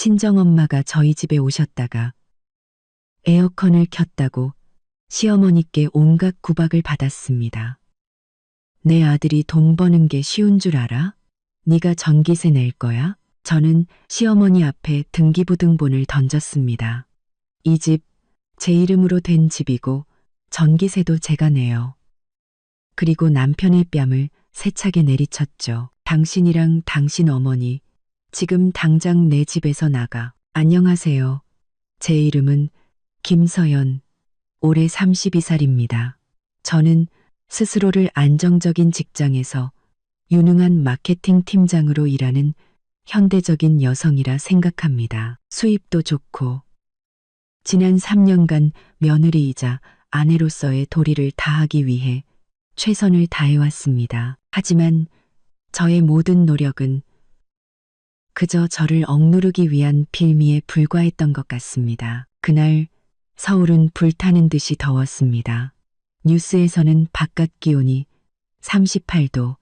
친정엄마가 저희 집에 오셨다가 에어컨을 켰다고 시어머니께 온갖 구박을 받았습니다. 내 아들이 돈 버는 게 쉬운 줄 알아? 네가 전기세 낼 거야? 저는 시어머니 앞에 등기부등본을 던졌습니다. 이 집 제 이름으로 된 집이고 전기세도 제가 내요. 그리고 남편의 뺨을 세차게 내리쳤죠. 당신이랑 당신 어머니 지금 당장 내 집에서 나가. 안녕하세요. 제 이름은 김서연, 올해 32살입니다. 저는 스스로를 안정적인 직장에서 유능한 마케팅 팀장으로 일하는 현대적인 여성이라 생각합니다. 수입도 좋고 지난 3년간 며느리이자 아내로서의 도리를 다하기 위해 최선을 다해왔습니다. 하지만 저의 모든 노력은 그저 저를 억누르기 위한 빌미에 불과했던 것 같습니다. 그날 서울은 불타는 듯이 더웠습니다. 뉴스에서는 바깥 기온이 38도,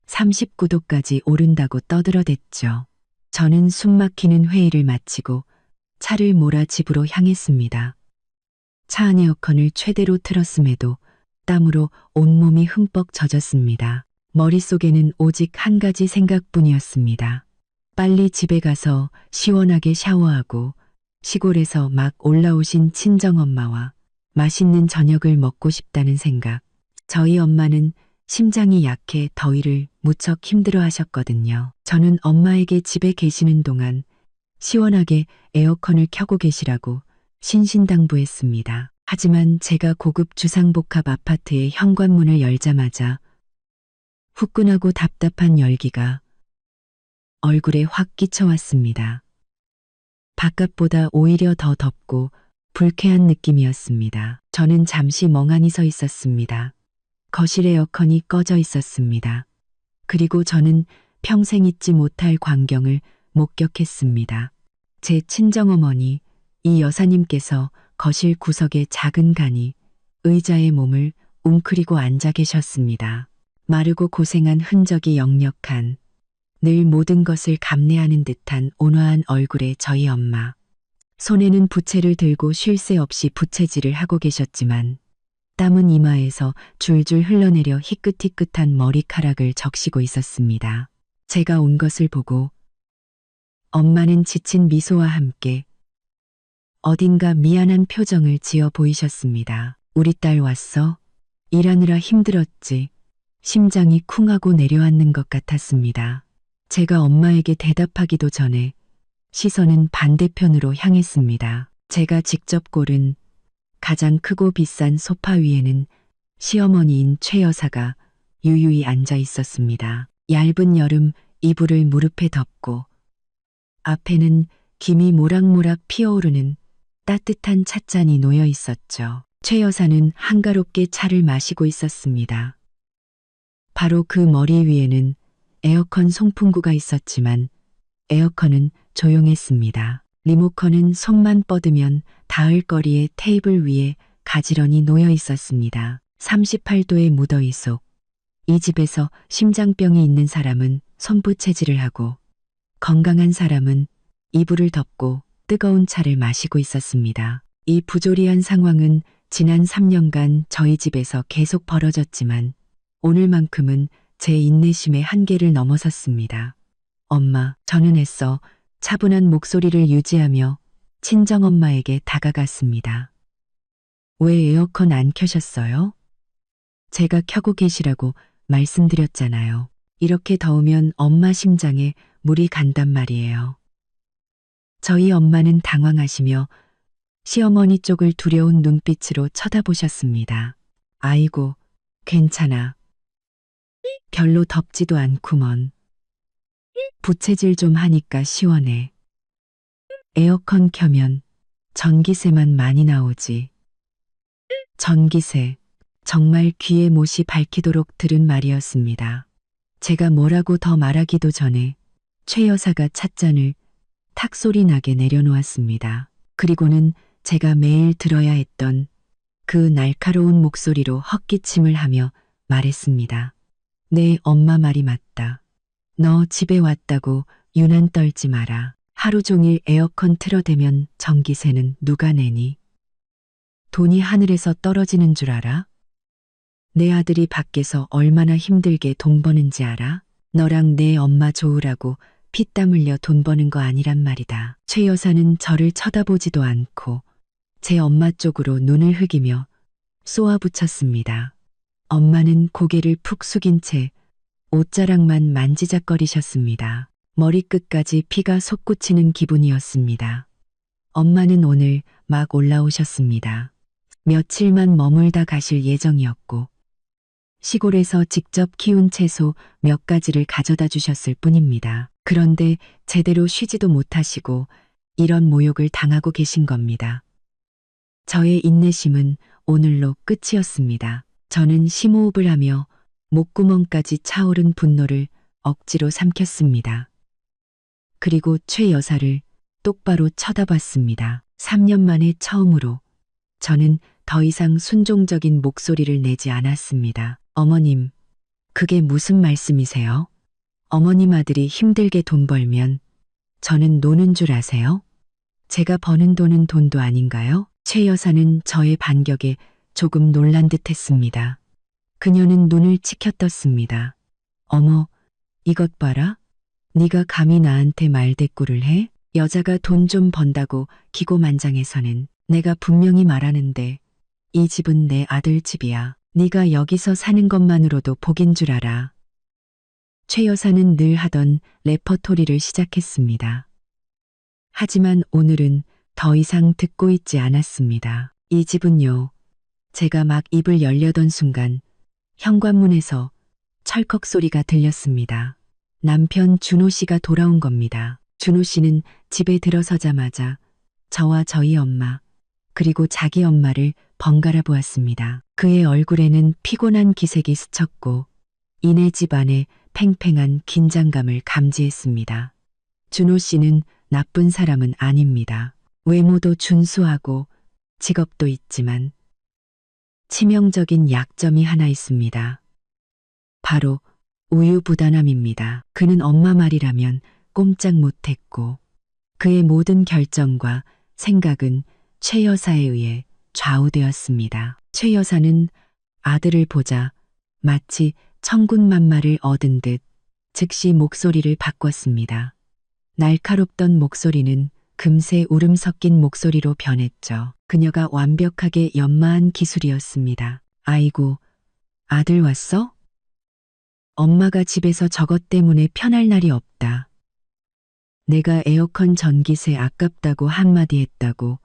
39도까지 오른다고 떠들어댔죠. 저는 숨막히는 회의를 마치고 차를 몰아 집으로 향했습니다. 차 안 에어컨을 최대로 틀었음에도 땀으로 온몸이 흠뻑 젖었습니다. 머릿속에는 오직 한 가지 생각뿐이었습니다. 빨리 집에 가서 시원하게 샤워하고 시골에서 막 올라오신 친정엄마와 맛있는 저녁을 먹고 싶다는 생각. 저희 엄마는 심장이 약해 더위를 무척 힘들어 하셨거든요. 저는 엄마에게 집에 계시는 동안 시원하게 에어컨을 켜고 계시라고 신신당부했습니다. 하지만 제가 고급 주상복합 아파트의 현관문을 열자마자 후끈하고 답답한 열기가 얼굴에 확 끼쳐왔습니다. 바깥보다 오히려 더 덥고 불쾌한 느낌이었습니다. 저는 잠시 멍하니 서 있었습니다. 거실 에어컨이 꺼져 있었습니다. 그리고 저는 평생 잊지 못할 광경을 목격했습니다. 제 친정어머니 이 여사님께서 거실 구석의 작은 간이 의자에 몸을 웅크리고 앉아 계셨습니다. 마르고 고생한 흔적이 역력한 늘 모든 것을 감내하는 듯한 온화한 얼굴의 저희 엄마. 손에는 부채를 들고 쉴 새 없이 부채질을 하고 계셨지만 땀은 이마에서 줄줄 흘러내려 희끗희끗한 머리카락을 적시고 있었습니다. 제가 온 것을 보고 엄마는 지친 미소와 함께 어딘가 미안한 표정을 지어 보이셨습니다. 우리 딸 왔어? 일하느라 힘들었지. 심장이 쿵하고 내려앉는 것 같았습니다. 제가 엄마에게 대답하기도 전에 시선은 반대편으로 향했습니다. 제가 직접 고른 가장 크고 비싼 소파 위에는 시어머니인 최 여사가 유유히 앉아 있었습니다. 얇은 여름 이불을 무릎에 덮고 앞에는 김이 모락모락 피어오르는 따뜻한 찻잔이 놓여 있었죠. 최 여사는 한가롭게 차를 마시고 있었습니다. 바로 그 머리 위에는 에어컨 송풍구가 있었지만 에어컨은 조용했습니다. 리모컨은 손만 뻗으면 닿을 거리의 테이블 위에 가지런히 놓여 있었습니다. 38도의 무더위 속 이 집에서 심장병이 있는 사람은 손부채질을 하고 건강한 사람은 이불을 덮고 뜨거운 차를 마시고 있었습니다. 이 부조리한 상황은 지난 3년간 저희 집에서 계속 벌어졌지만 오늘만큼은 제 인내심의 한계를 넘어섰습니다. 엄마, 저는 애써 차분한 목소리를 유지하며 친정엄마에게 다가갔습니다. 왜 에어컨 안 켜셨어요? 제가 켜고 계시라고 말씀드렸잖아요. 이렇게 더우면 엄마 심장에 물이 간단 말이에요. 저희 엄마는 당황하시며 시어머니 쪽을 두려운 눈빛으로 쳐다보셨습니다. 아이고, 괜찮아. 별로 덥지도 않구먼. 부채질 좀 하니까 시원해. 에어컨 켜면 전기세만 많이 나오지. 전기세, 정말 귀에 못이 박히도록 들은 말이었습니다. 제가 뭐라고 더 말하기도 전에 최 여사가 찻잔을 탁 소리 나게 내려놓았습니다. 그리고는 제가 매일 들어야 했던 그 날카로운 목소리로 헛기침을 하며 말했습니다. 네, 엄마 말이 맞다. 너 집에 왔다고 유난 떨지 마라. 하루 종일 에어컨 틀어대면 전기세는 누가 내니? 돈이 하늘에서 떨어지는 줄 알아? 내 아들이 밖에서 얼마나 힘들게 돈 버는지 알아? 너랑 내 엄마 좋으라고 피땀 흘려 돈 버는 거 아니란 말이다. 최 여사는 저를 쳐다보지도 않고 제 엄마 쪽으로 눈을 흐기며 쏘아붙였습니다. 엄마는 고개를 푹 숙인 채 옷자락만 만지작거리셨습니다. 머리끝까지 피가 솟구치는 기분이었습니다. 엄마는 오늘 막 올라오셨습니다. 며칠만 머물다 가실 예정이었고 시골에서 직접 키운 채소 몇 가지를 가져다 주셨을 뿐입니다. 그런데 제대로 쉬지도 못하시고 이런 모욕을 당하고 계신 겁니다. 저의 인내심은 오늘로 끝이었습니다. 저는 심호흡을 하며 목구멍까지 차오른 분노를 억지로 삼켰습니다. 그리고 최 여사를 똑바로 쳐다봤습니다. 3년 만에 처음으로 저는 더 이상 순종적인 목소리를 내지 않았습니다. 어머님, 그게 무슨 말씀이세요? 어머님 아들이 힘들게 돈 벌면 저는 노는 줄 아세요? 제가 버는 돈은 돈도 아닌가요? 최 여사는 저의 반격에 조금 놀란 듯 했습니다. 그녀는 눈을 치켜떴습니다. 어머, 이것 봐라. 네가 감히 나한테 말대꾸를 해? 여자가 돈 좀 번다고 기고만장해서는 내가 분명히 말하는데 이 집은 내 아들 집이야. 네가 여기서 사는 것만으로도 복인 줄 알아. 최 여사는 늘 하던 레퍼토리를 시작했습니다. 하지만 오늘은 더 이상 듣고 있지 않았습니다. 이 집은요. 제가 막 입을 열려던 순간 현관문에서 철컥 소리가 들렸습니다. 남편 준호 씨가 돌아온 겁니다. 준호 씨는 집에 들어서자마자 저와 저희 엄마 그리고 자기 엄마를 번갈아 보았습니다. 그의 얼굴에는 피곤한 기색이 스쳤고 이내 집안에 팽팽한 긴장감을 감지했습니다. 준호 씨는 나쁜 사람은 아닙니다. 외모도 준수하고 직업도 있지만 치명적인 약점이 하나 있습니다. 바로 우유부단함입니다. 그는 엄마 말이라면 꼼짝 못했고 그의 모든 결정과 생각은 최 여사에 의해 좌우되었습니다. 최 여사는 아들을 보자 마치 천군만마를 얻은 듯 즉시 목소리를 바꿨습니다. 날카롭던 목소리는 금세 울음 섞인 목소리로 변했죠. 그녀가 완벽하게 연마한 기술이었습니다. 아이고, 아들 왔어? 엄마가 집에서 저것 때문에 편할 날이 없다. 내가 에어컨 전기세 아깝다고 한마디 했다고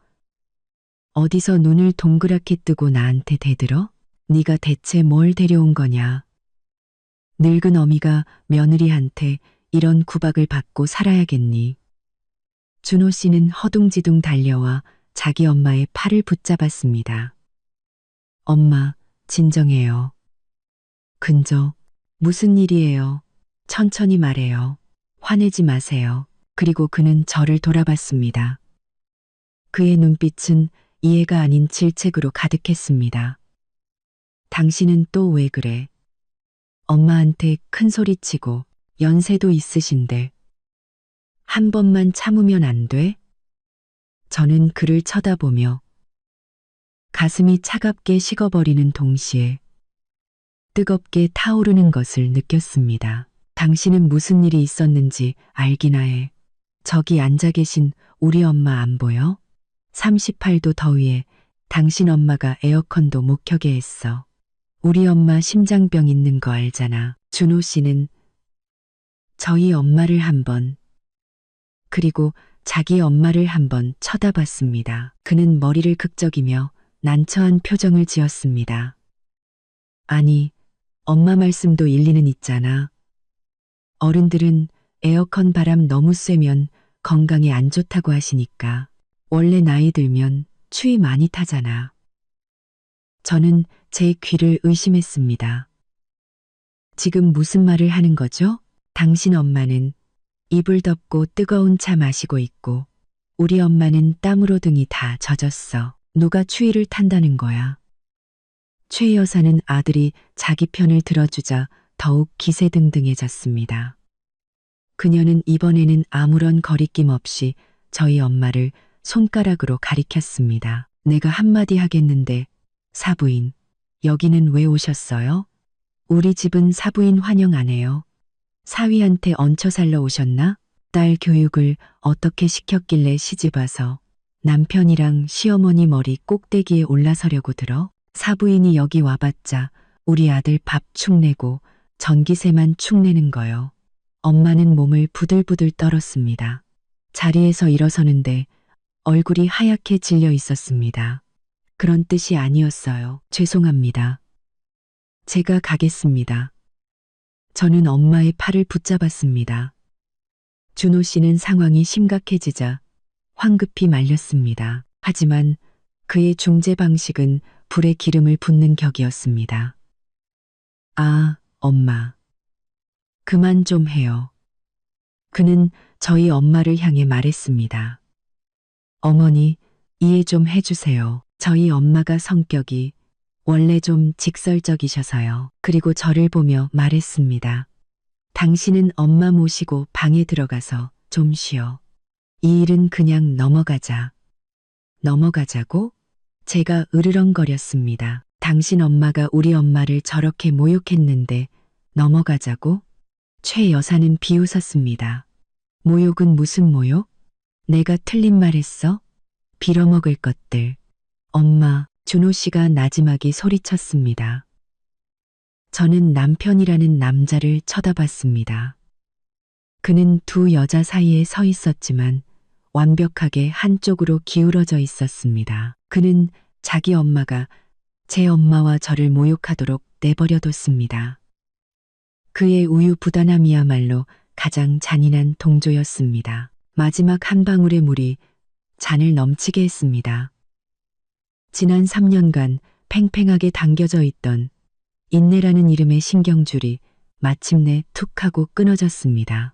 어디서 눈을 동그랗게 뜨고 나한테 대들어? 네가 대체 뭘 데려온 거냐? 늙은 어미가 며느리한테 이런 구박을 받고 살아야겠니? 준호 씨는 허둥지둥 달려와 자기 엄마의 팔을 붙잡았습니다. 엄마, 진정해요. 근저, 무슨 일이에요? 천천히 말해요. 화내지 마세요. 그리고 그는 저를 돌아봤습니다. 그의 눈빛은 이해가 아닌 질책으로 가득했습니다. 당신은 또 왜 그래? 엄마한테 큰 소리치고 연세도 있으신데 한 번만 참으면 안 돼? 저는 그를 쳐다보며 가슴이 차갑게 식어버리는 동시에 뜨겁게 타오르는 것을 느꼈습니다. 당신은 무슨 일이 있었는지 알기나 해. 저기 앉아 계신 우리 엄마 안 보여? 38도 더위에 당신 엄마가 에어컨도 못 켜게 했어. 우리 엄마 심장병 있는 거 알잖아. 준호 씨는 저희 엄마를 한번 그리고 자기 엄마를 한번 쳐다봤습니다. 그는 머리를 극적이며 난처한 표정을 지었습니다. 아니, 엄마 말씀도 일리는 있잖아. 어른들은 에어컨 바람 너무 쐬면 건강에 안 좋다고 하시니까. 원래 나이 들면 추위 많이 타잖아. 저는 제 귀를 의심했습니다. 지금 무슨 말을 하는 거죠? 당신 엄마는 이불 덮고 뜨거운 차 마시고 있고 우리 엄마는 땀으로 등이 다 젖었어. 누가 추위를 탄다는 거야. 최 여사는 아들이 자기 편을 들어주자 더욱 기세등등해졌습니다. 그녀는 이번에는 아무런 거리낌 없이 저희 엄마를 손가락으로 가리켰습니다. 내가 한마디 하겠는데, 사부인, 여기는 왜 오셨어요? 우리 집은 사부인 환영 안 해요. 사위한테 얹혀 살러 오셨나? 딸 교육을 어떻게 시켰길래 시집와서 남편이랑 시어머니 머리 꼭대기에 올라서려고 들어? 사부인이 여기 와봤자 우리 아들 밥 축내고 전기세만 축내는 거요. 엄마는 몸을 부들부들 떨었습니다. 자리에서 일어서는데 얼굴이 하얗게 질려 있었습니다. 그런 뜻이 아니었어요. 죄송합니다. 제가 가겠습니다. 저는 엄마의 팔을 붙잡았습니다. 준호 씨는 상황이 심각해지자 황급히 말렸습니다. 하지만 그의 중재 방식은 불에 기름을 붓는 격이었습니다. 아, 엄마. 그만 좀 해요. 그는 저희 엄마를 향해 말했습니다. 어머니, 이해 좀 해주세요. 저희 엄마가 성격이 원래 좀 직설적이셔서요. 그리고 저를 보며 말했습니다. 당신은 엄마 모시고 방에 들어가서 좀 쉬어. 이 일은 그냥 넘어가자. 넘어가자고? 제가 으르렁거렸습니다. 당신 엄마가 우리 엄마를 저렇게 모욕했는데 넘어가자고? 최 여사는 비웃었습니다. 모욕은 무슨 모욕? 내가 틀린 말 했어? 빌어먹을 것들. 엄마, 준호 씨가 나지막이 소리쳤습니다. 저는 남편이라는 남자를 쳐다봤습니다. 그는 두 여자 사이에 서 있었지만 완벽하게 한쪽으로 기울어져 있었습니다. 그는 자기 엄마가 제 엄마와 저를 모욕하도록 내버려뒀습니다. 그의 우유부단함이야말로 가장 잔인한 동조였습니다. 마지막 한 방울의 물이 잔을 넘치게 했습니다. 지난 3년간 팽팽하게 당겨져 있던 인내라는 이름의 신경줄이 마침내 툭 하고 끊어졌습니다.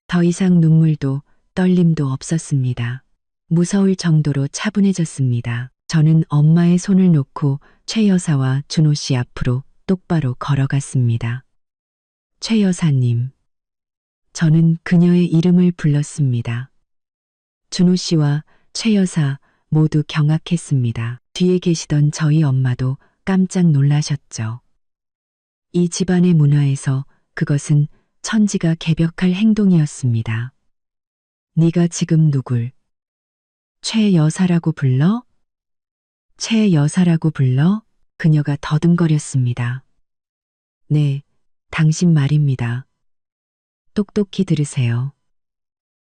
더 이상 눈물도 떨림도 없었습니다. 무서울 정도로 차분해졌습니다. 저는 엄마의 손을 놓고 최 여사와 준호 씨 앞으로 똑바로 걸어갔습니다. 최 여사님. 저는 그녀의 이름을 불렀습니다. 준호 씨와 최 여사 모두 경악했습니다. 뒤에 계시던 저희 엄마도 깜짝 놀라셨죠. 이 집안의 문화에서 그것은 천지가 개벽할 행동이었습니다. 네가 지금 누굴 최 여사라고 불러? 최 여사라고 불러? 그녀가 더듬거렸습니다. 네, 당신 말입니다. 똑똑히 들으세요.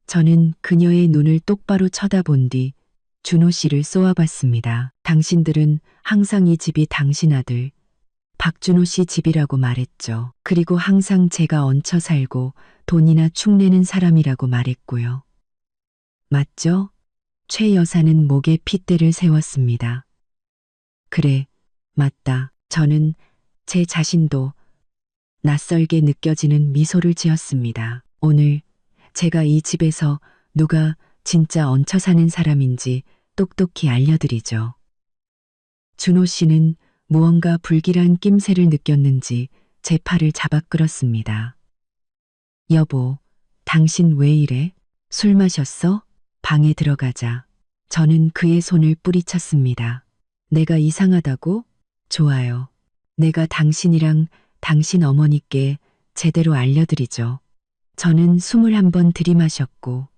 저는 그녀의 눈을 똑바로 쳐다본 뒤 준호 씨를 쏘아봤습니다. 당신들은 항상 이 집이 당신 아들 박준호 씨 집이라고 말했죠. 그리고 항상 제가 얹혀 살고 돈이나 축내는 사람이라고 말했고요. 맞죠? 최 여사는 목에 핏대를 세웠습니다. 그래, 맞다. 저는 제 자신도 낯설게 느껴지는 미소를 지었습니다. 오늘 제가 이 집에서 누가 진짜 얹혀 사는 사람인지 똑똑히 알려드리죠. 준호 씨는 무언가 불길한 낌새를 느꼈는지 제 팔을 잡아 끌었습니다. 여보, 당신 왜 이래? 술 마셨어? 방에 들어가자. 저는 그의 손을 뿌리쳤습니다. 내가 이상하다고? 좋아요. 내가 당신이랑 당신 어머니께 제대로 알려드리죠. 저는 숨을 한번 들이마셨고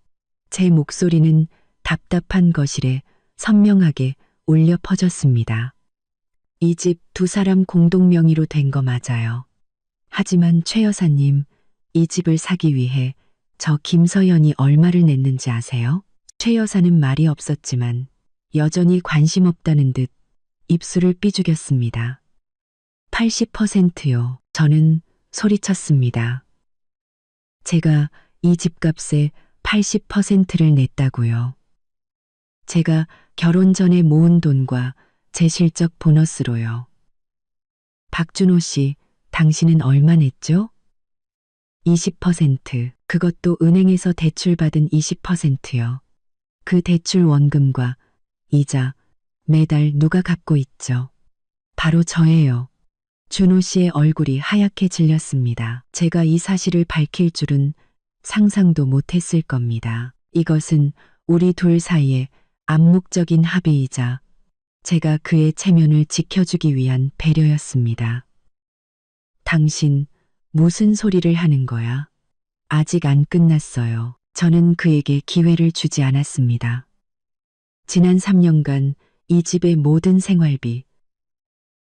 제 목소리는 답답한 거실에 선명하게 울려 퍼졌습니다. 이 집 두 사람 공동 명의로 된 거 맞아요. 하지만 최 여사님, 이 집을 사기 위해 저 김서연이 얼마를 냈는지 아세요? 최 여사는 말이 없었지만 여전히 관심 없다는 듯 입술을 삐죽였습니다. 80%요. 저는 소리쳤습니다. 제가 이 집값의 80%를 냈다고요. 제가 결혼 전에 모은 돈과 제 실적 보너스로요. 박준호 씨, 당신은 얼마 냈죠? 20%. 그것도 은행에서 대출받은 20%요. 그 대출 원금과 이자 매달 누가 갚고 있죠? 바로 저예요. 준호 씨의 얼굴이 하얗게 질렸습니다. 제가 이 사실을 밝힐 줄은 상상도 못했을 겁니다. 이것은 우리 둘 사이의 암묵적인 합의이자 제가 그의 체면을 지켜주기 위한 배려였습니다. 당신 무슨 소리를 하는 거야? 아직 안 끝났어요. 저는 그에게 기회를 주지 않았습니다. 지난 3년간 이 집의 모든 생활비,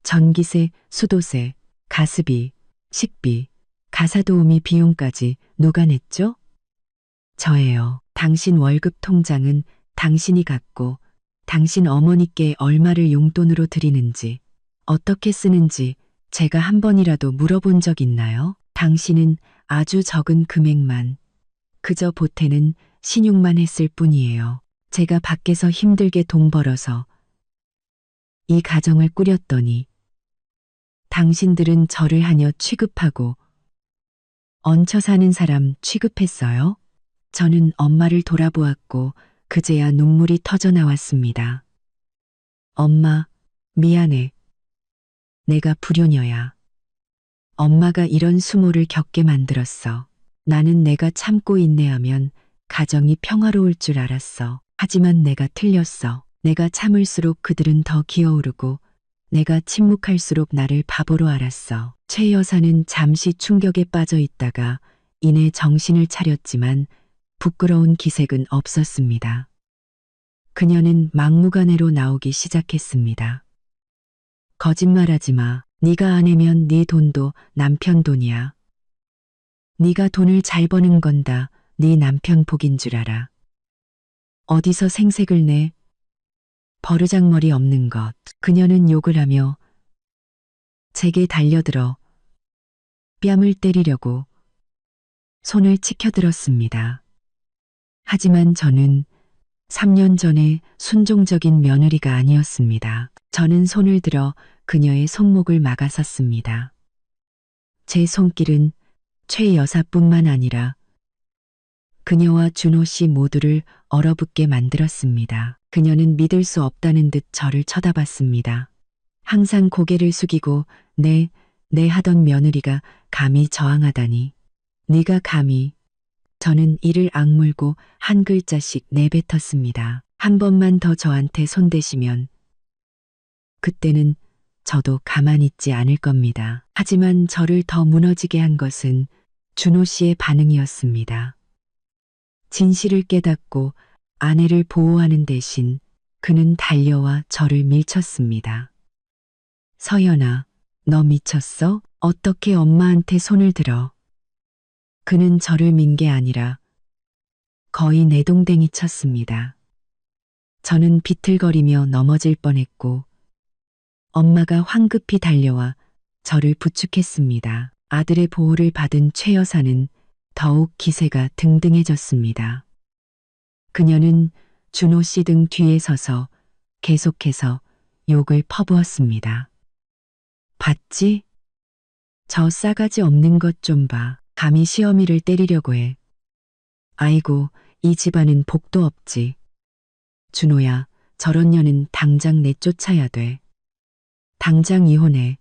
전기세, 수도세, 가스비, 식비, 가사도우미 비용까지 누가 냈죠? 저예요. 당신 월급 통장은 당신이 갖고 당신 어머니께 얼마를 용돈으로 드리는지, 어떻게 쓰는지 제가 한 번이라도 물어본 적 있나요? 당신은 아주 적은 금액만, 그저 보태는 신용만 했을 뿐이에요. 제가 밖에서 힘들게 돈 벌어서 이 가정을 꾸렸더니 당신들은 저를 하녀 취급하고 얹혀 사는 사람 취급했어요? 저는 엄마를 돌아보았고 그제야 눈물이 터져 나왔습니다. 엄마, 미안해. 내가 불효녀야. 엄마가 이런 수모를 겪게 만들었어. 나는 내가 참고 인내하면 가정이 평화로울 줄 알았어. 하지만 내가 틀렸어. 내가 참을수록 그들은 더 기어오르고 내가 침묵할수록 나를 바보로 알았어. 최 여사는 잠시 충격에 빠져 있다가 이내 정신을 차렸지만 부끄러운 기색은 없었습니다. 그녀는 막무가내로 나오기 시작했습니다. 거짓말하지 마. 네가 안 내면 네 돈도 남편 돈이야. 네가 돈을 잘 버는 건 다 네 남편 복인 줄 알아. 어디서 생색을 내? 버르장머리 없는 것. 그녀는 욕을 하며 제게 달려들어 뺨을 때리려고 손을 치켜들었습니다. 하지만 저는 3년 전에 순종적인 며느리가 아니었습니다. 저는 손을 들어 그녀의 손목을 막아섰습니다. 제 손길은 최 여사뿐만 아니라 그녀와 준호 씨 모두를 얼어붙게 만들었습니다. 그녀는 믿을 수 없다는 듯 저를 쳐다봤습니다. 항상 고개를 숙이고 네 하던 며느리가 감히 저항하다니. 네가 감히. 저는 이를 악물고 한 글자씩 내뱉었습니다. 한 번만 더 저한테 손대시면 그때는 저도 가만히 있지 않을 겁니다. 하지만 저를 더 무너지게 한 것은 준호 씨의 반응이었습니다. 진실을 깨닫고 아내를 보호하는 대신 그는 달려와 저를 밀쳤습니다. 서연아, 너 미쳤어? 어떻게 엄마한테 손을 들어? 그는 저를 민 게 아니라 거의 내동댕이 쳤습니다. 저는 비틀거리며 넘어질 뻔했고 엄마가 황급히 달려와 저를 부축했습니다. 아들의 보호를 받은 최 여사는 더욱 기세가 등등해졌습니다. 그녀는 준호 씨 등 뒤에 서서 계속해서 욕을 퍼부었습니다. 봤지? 저 싸가지 없는 것 좀 봐. 감히 시어미를 때리려고 해. 아이고, 이 집안은 복도 없지. 준호야, 저런 년은 당장 내쫓아야 돼. 당장 이혼해.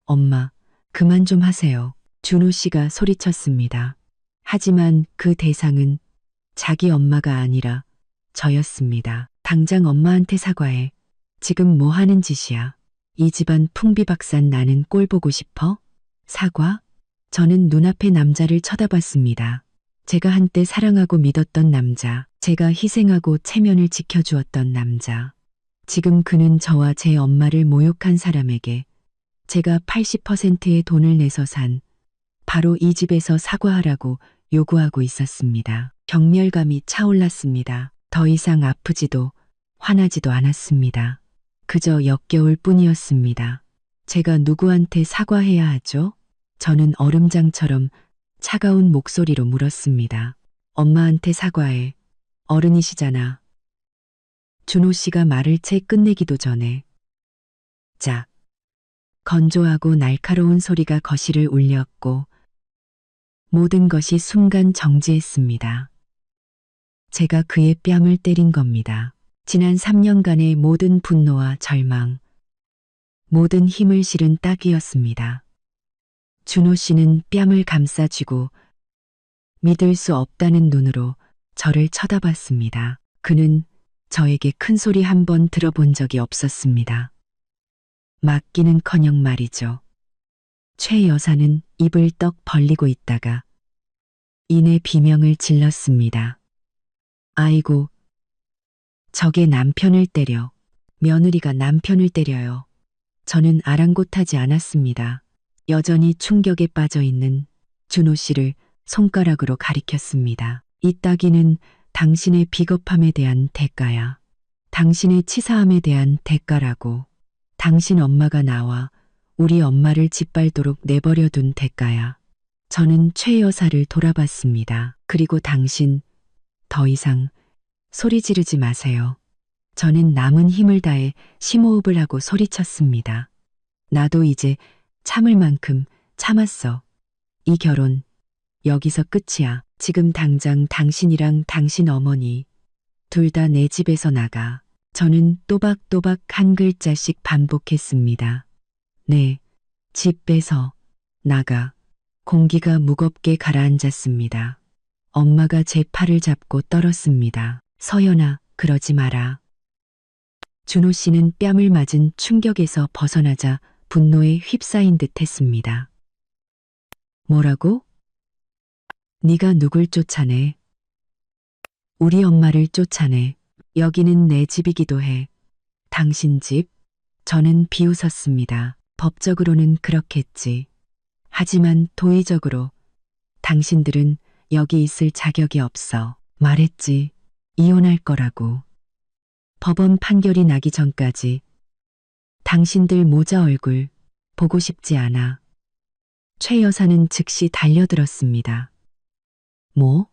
엄마, 그만 좀 하세요. 준호 씨가 소리쳤습니다. 하지만 그 대상은 자기 엄마가 아니라 저였습니다. 당장 엄마한테 사과해. 지금 뭐 하는 짓이야? 이 집안 풍비박산 나는 꼴 보고 싶어? 사과? 저는 눈앞의 남자를 쳐다봤습니다. 제가 한때 사랑하고 믿었던 남자, 제가 희생하고 체면을 지켜주었던 남자. 지금 그는 저와 제 엄마를 모욕한 사람에게 제가 80%의 돈을 내서 산 바로 이 집에서 사과하라고 요구하고 있었습니다. 경멸감이 차올랐습니다. 더 이상 아프지도 화나지도 않았습니다. 그저 역겨울 뿐이었습니다. 제가 누구한테 사과해야 하죠? 저는 얼음장처럼 차가운 목소리로 물었습니다. 엄마한테 사과해. 어른이시잖아. 준호 씨가 말을 채 끝내기도 전에 짝. 건조하고 날카로운 소리가 거실을 울렸고 모든 것이 순간 정지했습니다. 제가 그의 뺨을 때린 겁니다. 지난 3년간의 모든 분노와 절망, 모든 힘을 실은 딱이었습니다. 준호 씨는 뺨을 감싸쥐고 믿을 수 없다는 눈으로 저를 쳐다봤습니다. 그는 저에게 큰 소리 한 번 들어본 적이 없었습니다. 맡기는커녕 말이죠. 최 여사는 입을 떡 벌리고 있다가 이내 비명을 질렀습니다. 아이고, 저게 남편을 때려. 며느리가 남편을 때려요. 저는 아랑곳하지 않았습니다. 여전히 충격에 빠져 있는 준호 씨를 손가락으로 가리켰습니다. 이 따기는 당신의 비겁함에 대한 대가야. 당신의 치사함에 대한 대가라고. 당신 엄마가 나와 우리 엄마를 짓밟도록 내버려 둔 대가야. 저는 최 여사를 돌아봤습니다. 그리고 당신, 더 이상 소리 지르지 마세요. 저는 남은 힘을 다해 심호흡을 하고 소리쳤습니다. 나도 이제 참을 만큼 참았어. 이 결혼, 여기서 끝이야. 지금 당장 당신이랑 당신 어머니, 둘 다 내 집에서 나가. 저는 또박또박 한 글자씩 반복했습니다. 네, 집 빼서 나가. 공기가 무겁게 가라앉았습니다. 엄마가 제 팔을 잡고 떨었습니다. 서연아, 그러지 마라. 준호 씨는 뺨을 맞은 충격에서 벗어나자 분노에 휩싸인 듯 했습니다. 뭐라고? 네가 누굴 쫓아내? 우리 엄마를 쫓아내. 여기는 내 집이기도 해. 당신 집? 저는 비웃었습니다. 법적으로는 그렇겠지. 하지만 도의적으로 당신들은 여기 있을 자격이 없어. 말했지. 이혼할 거라고. 법원 판결이 나기 전까지 당신들 모자 얼굴 보고 싶지 않아. 최 여사는 즉시 달려들었습니다. 뭐?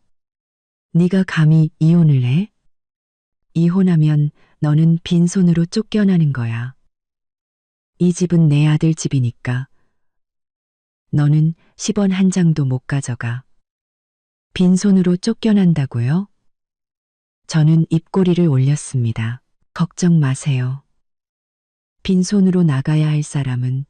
네가 감히 이혼을 해? 이혼하면 너는 빈손으로 쫓겨나는 거야. 이 집은 내 아들 집이니까. 너는 10원 한 장도 못 가져가. 빈손으로 쫓겨난다고요? 저는 입꼬리를 올렸습니다. 걱정 마세요. 빈손으로 나가야 할 사람은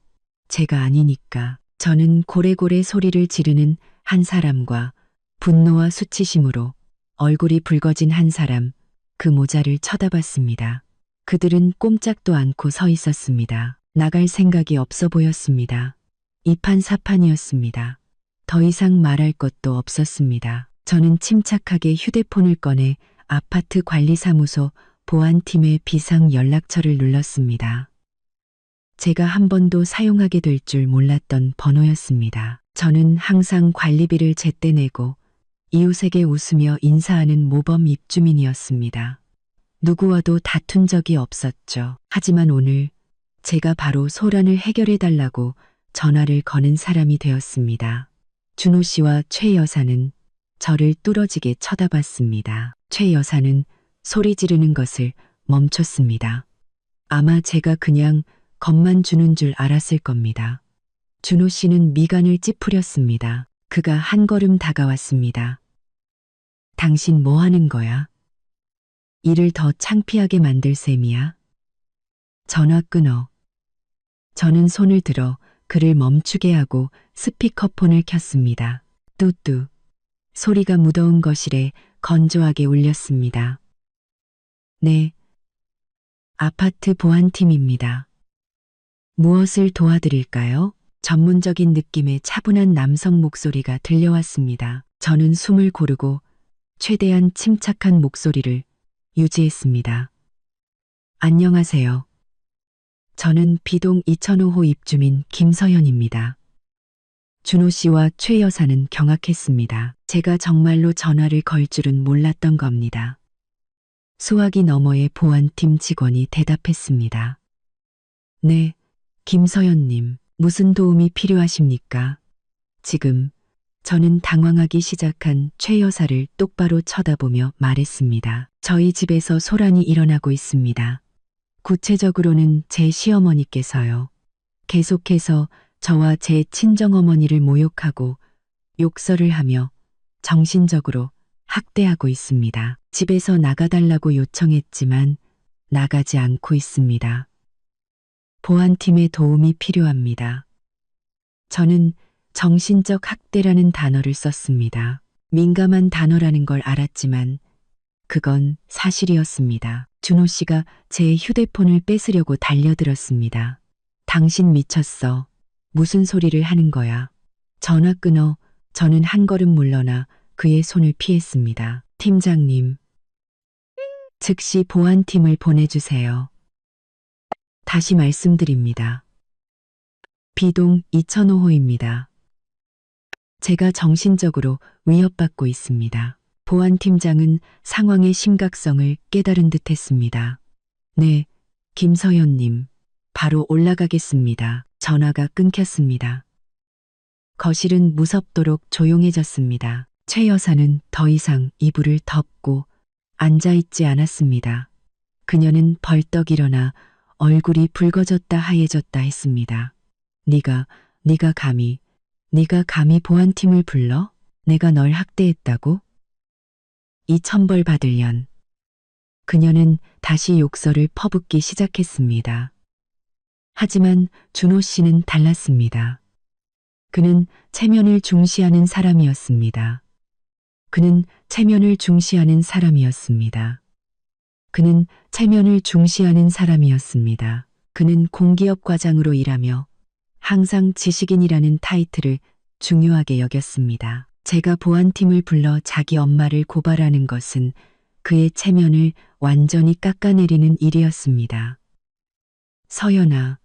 제가 아니니까. 저는 고래고래 소리를 지르는 한 사람과 분노와 수치심으로 얼굴이 붉어진 한 사람, 그 모자를 쳐다봤습니다. 그들은 꼼짝도 않고 서 있었습니다. 나갈 생각이 없어 보였습니다. 이판사판이었습니다. 더 이상 말할 것도 없었습니다. 저는 침착하게 휴대폰을 꺼내 아파트 관리사무소 보안팀의 비상 연락처를 눌렀습니다. 제가 한 번도 사용하게 될 줄 몰랐던 번호였습니다. 저는 항상 관리비를 제때 내고 이웃에게 웃으며 인사하는 모범 입주민이었습니다. 누구와도 다툰 적이 없었죠. 하지만 오늘 제가 바로 소란을 해결해 달라고 전화를 거는 사람이 되었습니다. 준호 씨와 최 여사는 저를 뚫어지게 쳐다봤습니다. 최 여사는 소리 지르는 것을 멈췄습니다. 아마 제가 그냥 겁만 주는 줄 알았을 겁니다. 준호 씨는 미간을 찌푸렸습니다. 그가 한 걸음 다가왔습니다. 당신 뭐 하는 거야? 일을 더 창피하게 만들 셈이야? 전화 끊어. 저는 손을 들어 그를 멈추게 하고 스피커폰을 켰습니다. 뚜뚜. 소리가 무더운 거실에 건조하게 울렸습니다. 네. 아파트 보안팀입니다. 무엇을 도와드릴까요? 전문적인 느낌의 차분한 남성 목소리가 들려왔습니다. 저는 숨을 고르고 최대한 침착한 목소리를 유지했습니다. 안녕하세요. 저는 B동 2005호 입주민 김서연입니다. 준호 씨와 최 여사는 경악했습니다. 제가 정말로 전화를 걸 줄은 몰랐던 겁니다. 수화기 너머의 보안팀 직원이 대답했습니다. 네, 김서연님, 무슨 도움이 필요하십니까? 지금 저는 당황하기 시작한 최 여사를 똑바로 쳐다보며 말했습니다. 저희 집에서 소란이 일어나고 있습니다. 구체적으로는 제 시어머니께서요. 계속해서 저와 제 친정어머니를 모욕하고 욕설을 하며 정신적으로 학대하고 있습니다. 집에서 나가달라고 요청했지만 나가지 않고 있습니다. 보안팀의 도움이 필요합니다. 저는 정신적 학대라는 단어를 썼습니다. 민감한 단어라는 걸 알았지만 그건 사실이었습니다. 준호 씨가 제 휴대폰을 뺏으려고 달려들었습니다. 당신 미쳤어. 무슨 소리를 하는 거야. 전화 끊어. 저는 한 걸음 물러나 그의 손을 피했습니다. 팀장님. 즉시 보안팀을 보내주세요. 다시 말씀드립니다. B동 2005호입니다. 제가 정신적으로 위협받고 있습니다. 보안팀장은 상황의 심각성을 깨달은 듯 했습니다. 네, 김서연님. 바로 올라가겠습니다. 전화가 끊겼습니다. 거실은 무섭도록 조용해졌습니다. 최 여사는 더 이상 이불을 덮고 앉아있지 않았습니다. 그녀는 벌떡 일어나 얼굴이 붉어졌다 하얘졌다 했습니다. 네가 감히 보안팀을 불러? 내가 널 학대했다고? 이 천벌 받을 년. 그녀는 다시 욕설을 퍼붓기 시작했습니다. 하지만 준호 씨는 달랐습니다. 그는 체면을 중시하는 사람이었습니다. 그는 체면을 중시하는 사람이었습니다. 그는 체면을 중시하는 사람이었습니다. 그는 공기업 과장으로 일하며 항상 지식인이라는 타이틀을 중요하게 여겼습니다. 제가 보안팀을 불러 자기 엄마를 고발하는 것은 그의 체면을 완전히 깎아내리는 일이었습니다. 서연아,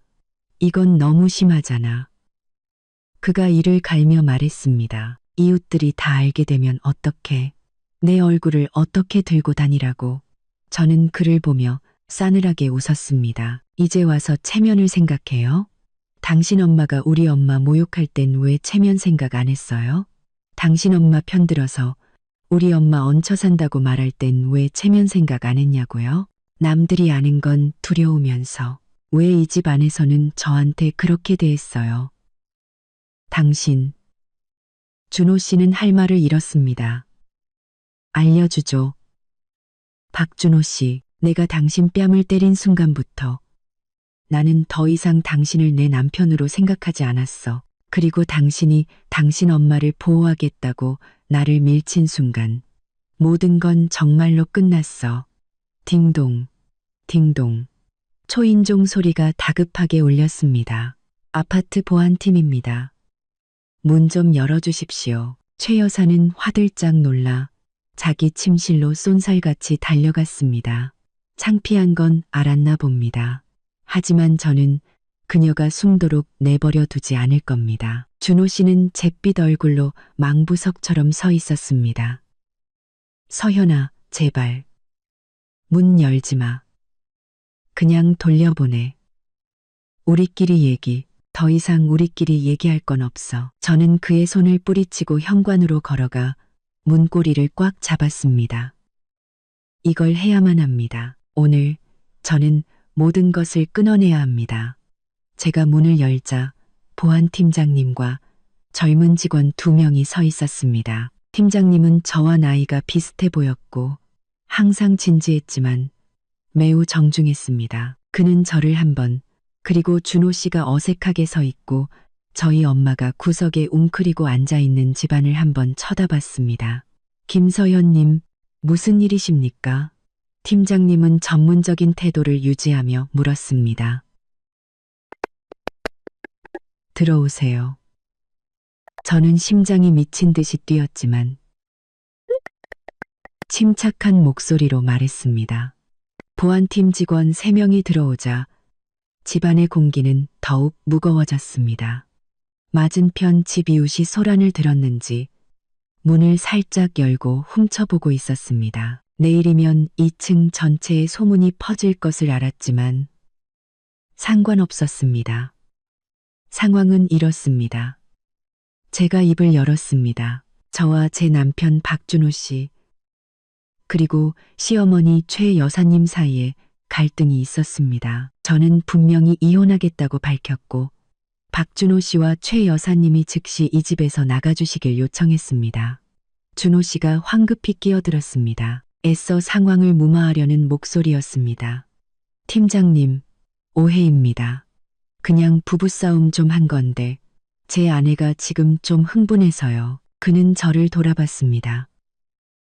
이건 너무 심하잖아. 그가 이를 갈며 말했습니다. 이웃들이 다 알게 되면 어떡해. 내 얼굴을 어떻게 들고 다니라고. 저는 그를 보며 싸늘하게 웃었습니다. 이제 와서 체면을 생각해요? 당신 엄마가 우리 엄마 모욕할 땐 왜 체면 생각 안 했어요? 당신 엄마 편들어서 우리 엄마 얹혀 산다고 말할 땐 왜 체면 생각 안 했냐고요? 남들이 아는 건 두려우면서 왜 이 집 안에서는 저한테 그렇게 대했어요? 당신. 준호 씨는 할 말을 잃었습니다. 알려주죠. 박준호 씨, 내가 당신 뺨을 때린 순간부터 나는 더 이상 당신을 내 남편으로 생각하지 않았어. 그리고 당신이 당신 엄마를 보호하겠다고 나를 밀친 순간 모든 건 정말로 끝났어. 딩동, 딩동. 초인종 소리가 다급하게 울렸습니다. 아파트 보안팀입니다. 문 좀 열어주십시오. 최 여사는 화들짝 놀라 자기 침실로 쏜살같이 달려갔습니다. 창피한 건 알았나 봅니다. 하지만 저는 그녀가 숨도록 내버려 두지 않을 겁니다. 준호 씨는 잿빛 얼굴로 망부석처럼 서 있었습니다. 서현아, 제발. 문 열지 마. 그냥 돌려보내. 더 이상 우리끼리 얘기할 건 없어. 저는 그의 손을 뿌리치고 현관으로 걸어가 문고리를 꽉 잡았습니다. 이걸 해야만 합니다. 오늘 저는 모든 것을 끊어내야 합니다. 제가 문을 열자 보안팀장님과 젊은 직원 2명이 서 있었습니다. 팀장님은 저와 나이가 비슷해 보였고 항상 진지했지만 매우 정중했습니다. 그는 저를 한번, 그리고 준호 씨가 어색하게 서 있고 저희 엄마가 구석에 웅크리고 앉아있는 집안을 한번 쳐다봤습니다. 김서연님, 무슨 일이십니까? 팀장님은 전문적인 태도를 유지하며 물었습니다. 들어오세요. 저는 심장이 미친 듯이 뛰었지만 침착한 목소리로 말했습니다. 보안팀 직원 3명이 들어오자 집안의 공기는 더욱 무거워졌습니다. 맞은편 집 이웃이 소란을 들었는지 문을 살짝 열고 훔쳐보고 있었습니다. 내일이면 2층 전체에 소문이 퍼질 것을 알았지만 상관없었습니다. 상황은 이렇습니다. 제가 입을 열었습니다. 저와 제 남편 박준호 씨, 그리고 시어머니 최 여사님 사이에 갈등이 있었습니다. 저는 분명히 이혼하겠다고 밝혔고 박준호 씨와 최 여사님이 즉시 이 집에서 나가주시길 요청했습니다. 준호 씨가 황급히 끼어들었습니다. 애써 상황을 무마하려는 목소리였습니다. 팀장님, 오해입니다. 그냥 부부싸움 좀 한 건데 제 아내가 지금 좀 흥분해서요. 그는 저를 돌아봤습니다.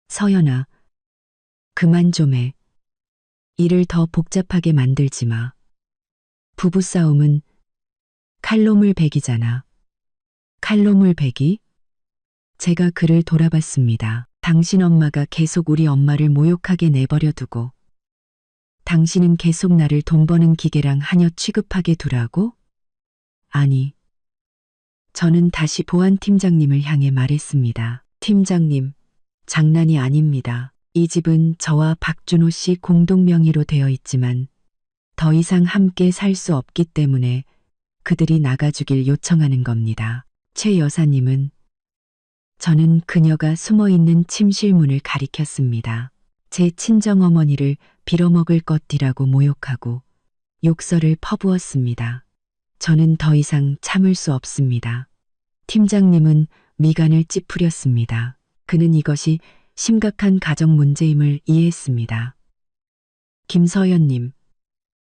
서연아, 그만 좀 해. 일을 더 복잡하게 만들지 마. 부부싸움은 칼로물 백이잖아. 칼로물 백이? 제가 그를 돌아봤습니다. 당신 엄마가 계속 우리 엄마를 모욕하게 내버려 두고 당신은 계속 나를 돈 버는 기계랑 하녀 취급하게 두라고? 아니. 저는 다시 보안 팀장님을 향해 말했습니다. 팀장님, 장난이 아닙니다. 이 집은 저와 박준호 씨 공동 명의로 되어 있지만 더 이상 함께 살 수 없기 때문에 그들이 나가주길 요청하는 겁니다. 최 여사님은 저는 그녀가 숨어있는 침실 문을 가리켰습니다. 제 친정어머니를 빌어먹을 것이라고 모욕하고 욕설을 퍼부었습니다. 저는 더 이상 참을 수 없습니다. 팀장님은 미간을 찌푸렸습니다. 그는 이것이 심각한 가정 문제임을 이해했습니다. 김서연님,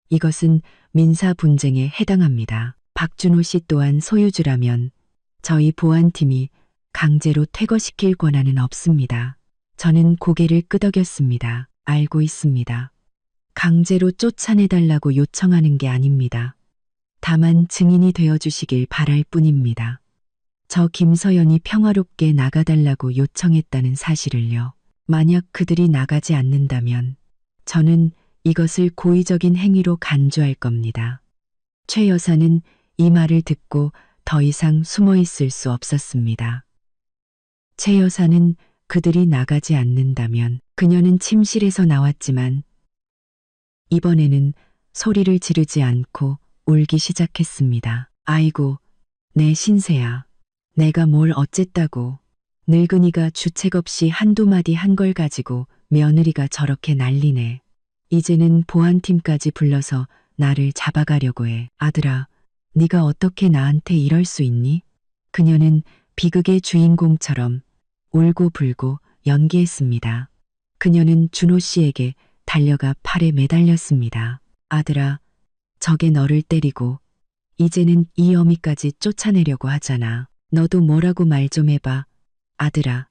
이것은 민사 분쟁에 해당합니다. 박준호 씨 또한 소유주라면 저희 보안팀이 강제로 퇴거시킬 권한은 없습니다. 저는 고개를 끄덕였습니다. 알고 있습니다. 강제로 쫓아내달라고 요청하는 게 아닙니다. 다만 증인이 되어주시길 바랄 뿐입니다. 저 김서연이 평화롭게 나가달라고 요청했다는 사실을요. 만약 그들이 나가지 않는다면 저는 이것을 고의적인 행위로 간주할 겁니다. 최 여사는 이 말을 듣고 더 이상 숨어 있을 수 없었습니다. 최 여사는 그들이 나가지 않는다면 그녀는 침실에서 나왔지만 이번에는 소리를 지르지 않고 울기 시작했습니다. 아이고, 내 신세야. 내가 뭘 어쨌다고. 늙은이가 주책 없이 한두 마디 한 걸 가지고 며느리가 저렇게 난리네. 이제는 보안팀까지 불러서 나를 잡아가려고 해. 아들아, 네가 어떻게 나한테 이럴 수 있니? 그녀는 비극의 주인공처럼 울고불고 연기했습니다. 그녀는 준호 씨에게 달려가 팔에 매달렸습니다. 아들아, 저게 너를 때리고 이제는 이 어미까지 쫓아내려고 하잖아. 너도 뭐라고 말 좀 해봐. 아들아.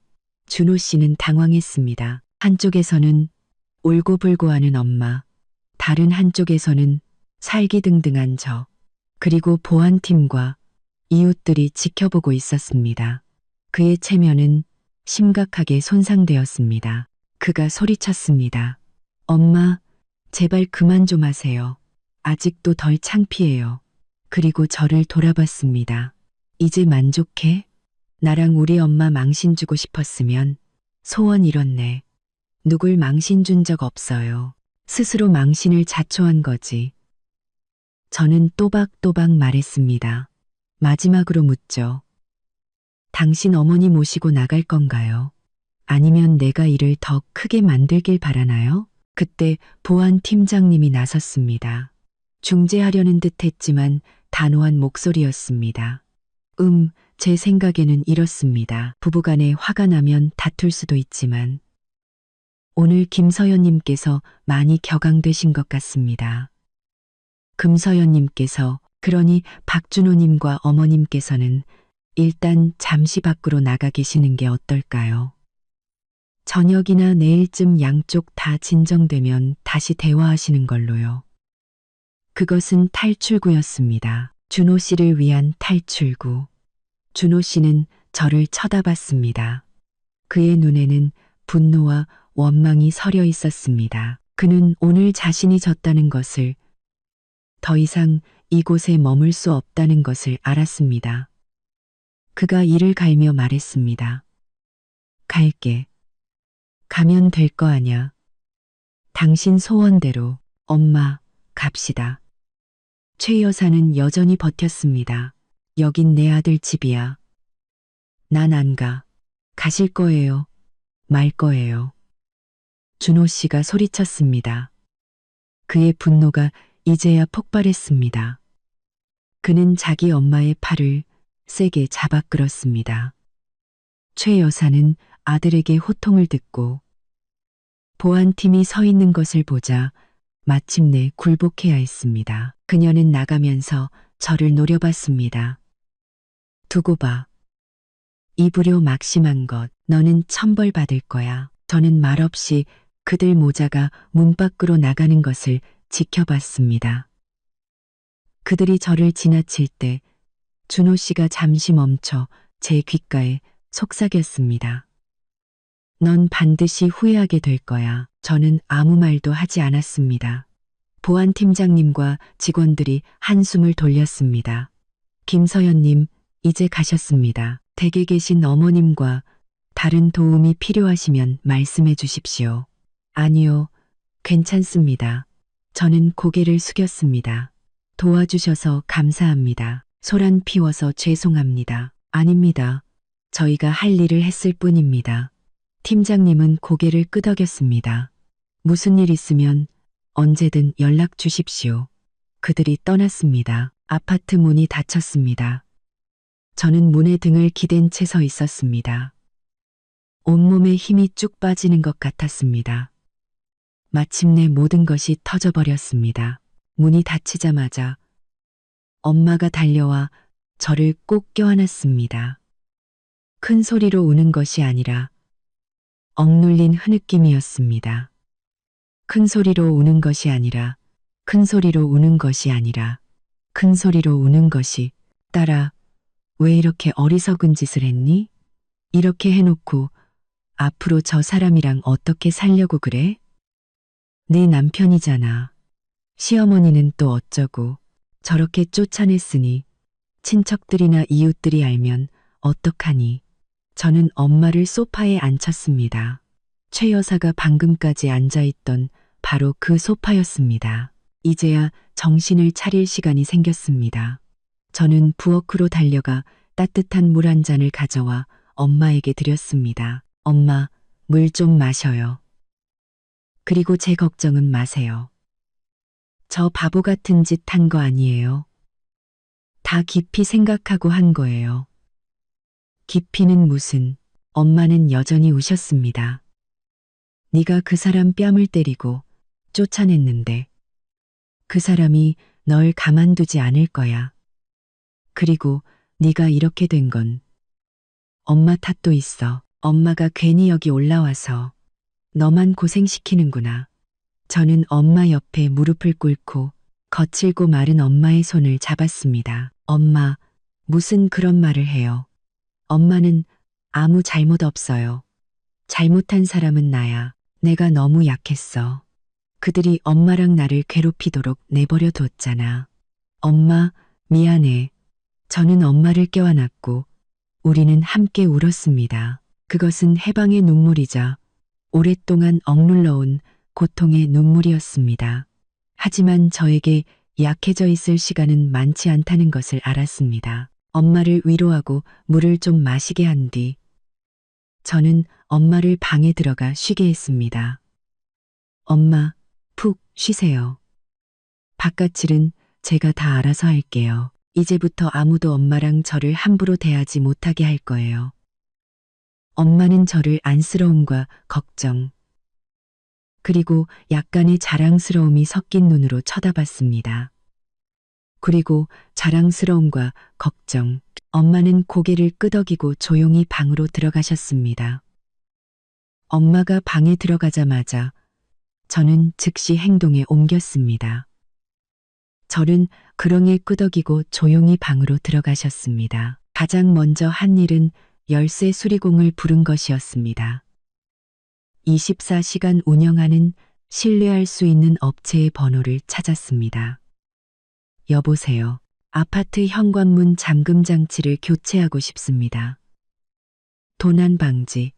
준호 씨는 당황했습니다. 한쪽에서는 울고불고하는 엄마, 다른 한쪽에서는 살기등등한 저, 그리고 보안팀과 이웃들이 지켜보고 있었습니다. 그의 체면은 심각하게 손상되었습니다. 그가 소리쳤습니다. 엄마, 제발 그만 좀 하세요. 아직도 덜 창피해요. 그리고 저를 돌아봤습니다. 이제 만족해? 나랑 우리 엄마 망신 주고 싶었으면 소원 이뤘네. 누굴 망신 준 적 없어요. 스스로 망신을 자초한 거지. 저는 또박또박 말했습니다. 마지막으로 묻죠. 당신 어머니 모시고 나갈 건가요? 아니면 내가 일을 더 크게 만들길 바라나요? 그때 보안 팀장님이 나섰습니다. 중재하려는 듯 했지만 단호한 목소리였습니다. 제 생각에는 이렇습니다. 부부간에 화가 나면 다툴 수도 있지만 오늘 김서연님께서 많이 격앙되신 것 같습니다. 금서연님께서, 그러니 박준호님과 어머님께서는 일단 잠시 밖으로 나가 계시는 게 어떨까요? 저녁이나 내일쯤 양쪽 다 진정되면 다시 대화하시는 걸로요. 그것은 탈출구였습니다. 준호 씨를 위한 탈출구. 준호 씨는 저를 쳐다봤습니다. 그의 눈에는 분노와 원망이 서려 있었습니다. 그는 오늘 자신이 졌다는 것을, 더 이상 이곳에 머물 수 없다는 것을 알았습니다. 그가 이를 갈며 말했습니다. 갈게. 가면 될 거 아냐. 당신 소원대로. 엄마, 갑시다. 최 여사는 여전히 버텼습니다. 여긴 내 아들 집이야. 난 안 가. 가실 거예요. 말 거예요. 준호 씨가 소리쳤습니다. 그의 분노가 이제야 폭발했습니다. 그는 자기 엄마의 팔을 세게 잡아 끌었습니다. 최 여사는 아들에게 호통을 듣고 보안팀이 서 있는 것을 보자 마침내 굴복해야 했습니다. 그녀는 나가면서 저를 노려봤습니다. 두고 봐. 입으려 막심한 것. 너는 천벌 받을 거야. 저는 말없이 그들 모자가 문 밖으로 나가는 것을 지켜봤습니다. 그들이 저를 지나칠 때 준호 씨가 잠시 멈춰 제 귓가에 속삭였습니다. 넌 반드시 후회하게 될 거야. 저는 아무 말도 하지 않았습니다. 보안 팀장님과 직원들이 한숨을 돌렸습니다. 김서연님, 이제 가셨습니다. 댁에 계신 어머님과 다른 도움이 필요하시면 말씀해 주십시오. 아니요, 괜찮습니다. 저는 고개를 숙였습니다. 도와주셔서 감사합니다. 소란 피워서 죄송합니다. 아닙니다. 저희가 할 일을 했을 뿐입니다. 팀장님은 고개를 끄덕였습니다. 무슨 일 있으면 언제든 연락 주십시오. 그들이 떠났습니다. 아파트 문이 닫혔습니다. 저는 문에 등을 기댄 채 서 있었습니다. 온몸에 힘이 쭉 빠지는 것 같았습니다. 마침내 모든 것이 터져버렸습니다. 문이 닫히자마자 엄마가 달려와 저를 꼭 껴안았습니다. 큰 소리로 우는 것이 아니라 억눌린 흐느낌이었습니다. 큰 소리로 우는 것이 아니라, 큰 소리로 우는 것이 아니라, 큰 소리로 우는 것이, 딸아, 왜 이렇게 어리석은 짓을 했니? 이렇게 해놓고 앞으로 저 사람이랑 어떻게 살려고 그래? 네 남편이잖아. 시어머니는 또 어쩌고 저렇게 쫓아냈으니 친척들이나 이웃들이 알면 어떡하니? 저는 엄마를 소파에 앉혔습니다. 최 여사가 방금까지 앉아있던 바로 그 소파였습니다. 이제야 정신을 차릴 시간이 생겼습니다. 저는 부엌으로 달려가 따뜻한 물 한 잔을 가져와 엄마에게 드렸습니다. 엄마, 물 좀 마셔요. 그리고 제 걱정은 마세요. 저 바보 같은 짓 한 거 아니에요. 다 깊이 생각하고 한 거예요. 깊이는 무슨, 엄마는 여전히 우셨습니다. 네가 그 사람 뺨을 때리고 쫓아냈는데 그 사람이 널 가만두지 않을 거야. 그리고 네가 이렇게 된 건 엄마 탓도 있어. 엄마가 괜히 여기 올라와서 너만 고생시키는구나. 저는 엄마 옆에 무릎을 꿇고 거칠고 마른 엄마의 손을 잡았습니다. 엄마, 무슨 그런 말을 해요. 엄마는 아무 잘못 없어요. 잘못한 사람은 나야. 내가 너무 약했어. 그들이 엄마랑 나를 괴롭히도록 내버려 뒀잖아. 엄마, 미안해. 저는 엄마를 껴안았고 우리는 함께 울었습니다. 그것은 해방의 눈물이자 오랫동안 억눌러온 고통의 눈물이었습니다. 하지만 저에게 약해져 있을 시간은 많지 않다는 것을 알았습니다. 엄마를 위로하고 물을 좀 마시게 한 뒤 저는 엄마를 방에 들어가 쉬게 했습니다. 엄마, 푹 쉬세요. 바깥 일은 제가 다 알아서 할게요. 이제부터 아무도 엄마랑 저를 함부로 대하지 못하게 할 거예요. 엄마는 저를 안쓰러움과 걱정, 그리고 약간의 자랑스러움이 섞인 눈으로 쳐다봤습니다. 그리고 자랑스러움과 걱정, 엄마는 고개를 끄덕이고 조용히 방으로 들어가셨습니다. 엄마가 방에 들어가자마자 저는 즉시 행동에 옮겼습니다. 저는 그렁이 끄덕이고 조용히 방으로 들어가셨습니다. 가장 먼저 한 일은 열쇠 수리공을 부른 것이었습니다. 24시간 운영하는 신뢰할 수 있는 업체의 번호를 찾았습니다. 여보세요. 아파트 현관문 잠금 장치를 교체하고 싶습니다. 도난 방지,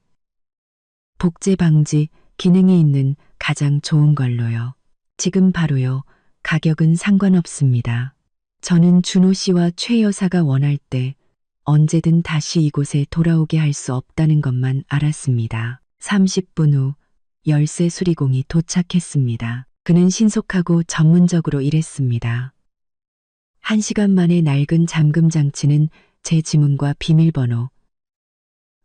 복제 방지 기능이 있는 가장 좋은 걸로요. 지금 바로요. 가격은 상관없습니다. 저는 준호 씨와 최 여사가 원할 때 언제든 다시 이곳에 돌아오게 할 수 없다는 것만 알았습니다. 30분 후 열쇠 수리공이 도착했습니다. 그는 신속하고 전문적으로 일했습니다. 1시간 만에 낡은 잠금 장치는 제 지문과 비밀번호,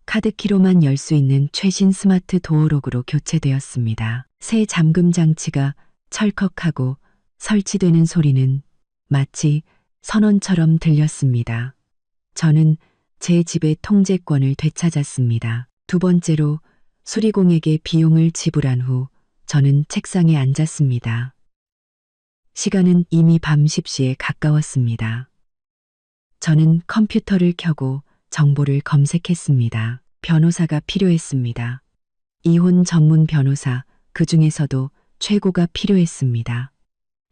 카드키로만 열 수 있는 최신 스마트 도어록으로 교체되었습니다. 새 잠금 장치가 철컥하고 설치되는 소리는 마치 선언처럼 들렸습니다. 저는 제 집의 통제권을 되찾았습니다. 두 번째로 수리공에게 비용을 지불한 후 저는 책상에 앉았습니다. 시간은 이미 밤 10시에 가까웠습니다. 저는 컴퓨터를 켜고 정보를 검색했습니다. 변호사가 필요했습니다. 이혼 전문 변호사, 그 중에서도 최고가 필요했습니다.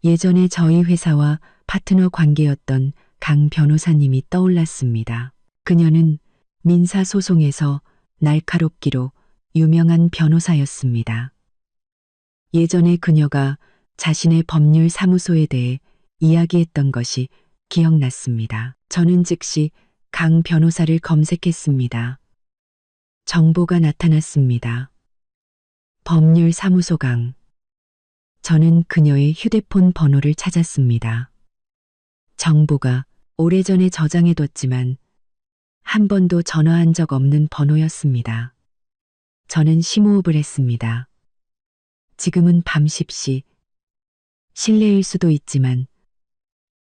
예전에 저희 회사와 파트너 관계였던 강 변호사님이 떠올랐습니다. 그녀는 민사소송에서 날카롭기로 유명한 변호사였습니다. 예전에 그녀가 자신의 법률 사무소에 대해 이야기했던 것이 기억났습니다. 저는 즉시 강 변호사를 검색했습니다. 정보가 나타났습니다. 법률 사무소 강. 저는 그녀의 휴대폰 번호를 찾았습니다. 정보가 오래전에 저장해뒀지만 한 번도 전화한 적 없는 번호였습니다. 저는 심호흡을 했습니다. 지금은 밤 10시. 실례일 수도 있지만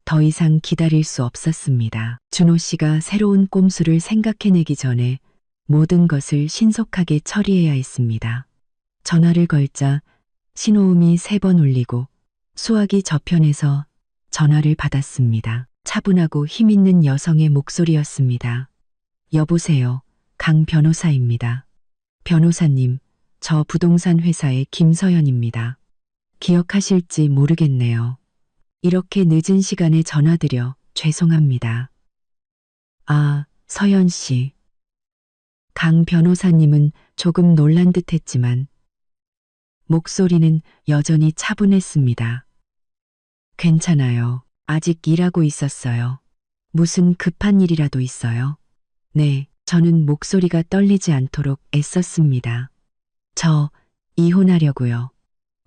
더 이상 기다릴 수 없었습니다. 준호 씨가 새로운 꼼수를 생각해내기 전에 모든 것을 신속하게 처리해야 했습니다. 전화를 걸자 신호음이 3번 울리고 수화기 저편에서 전화를 받았습니다. 차분하고 힘있는 여성의 목소리였습니다. 여보세요. 강 변호사입니다. 변호사님, 저 부동산 회사의 김서연입니다. 기억하실지 모르겠네요. 이렇게 늦은 시간에 전화드려 죄송합니다. 아, 서연 씨. 강 변호사님은 조금 놀란 듯 했지만 목소리는 여전히 차분했습니다. 괜찮아요. 아직 일하고 있었어요. 무슨 급한 일이라도 있어요? 네, 저는 목소리가 떨리지 않도록 애썼습니다. 저 이혼하려고요.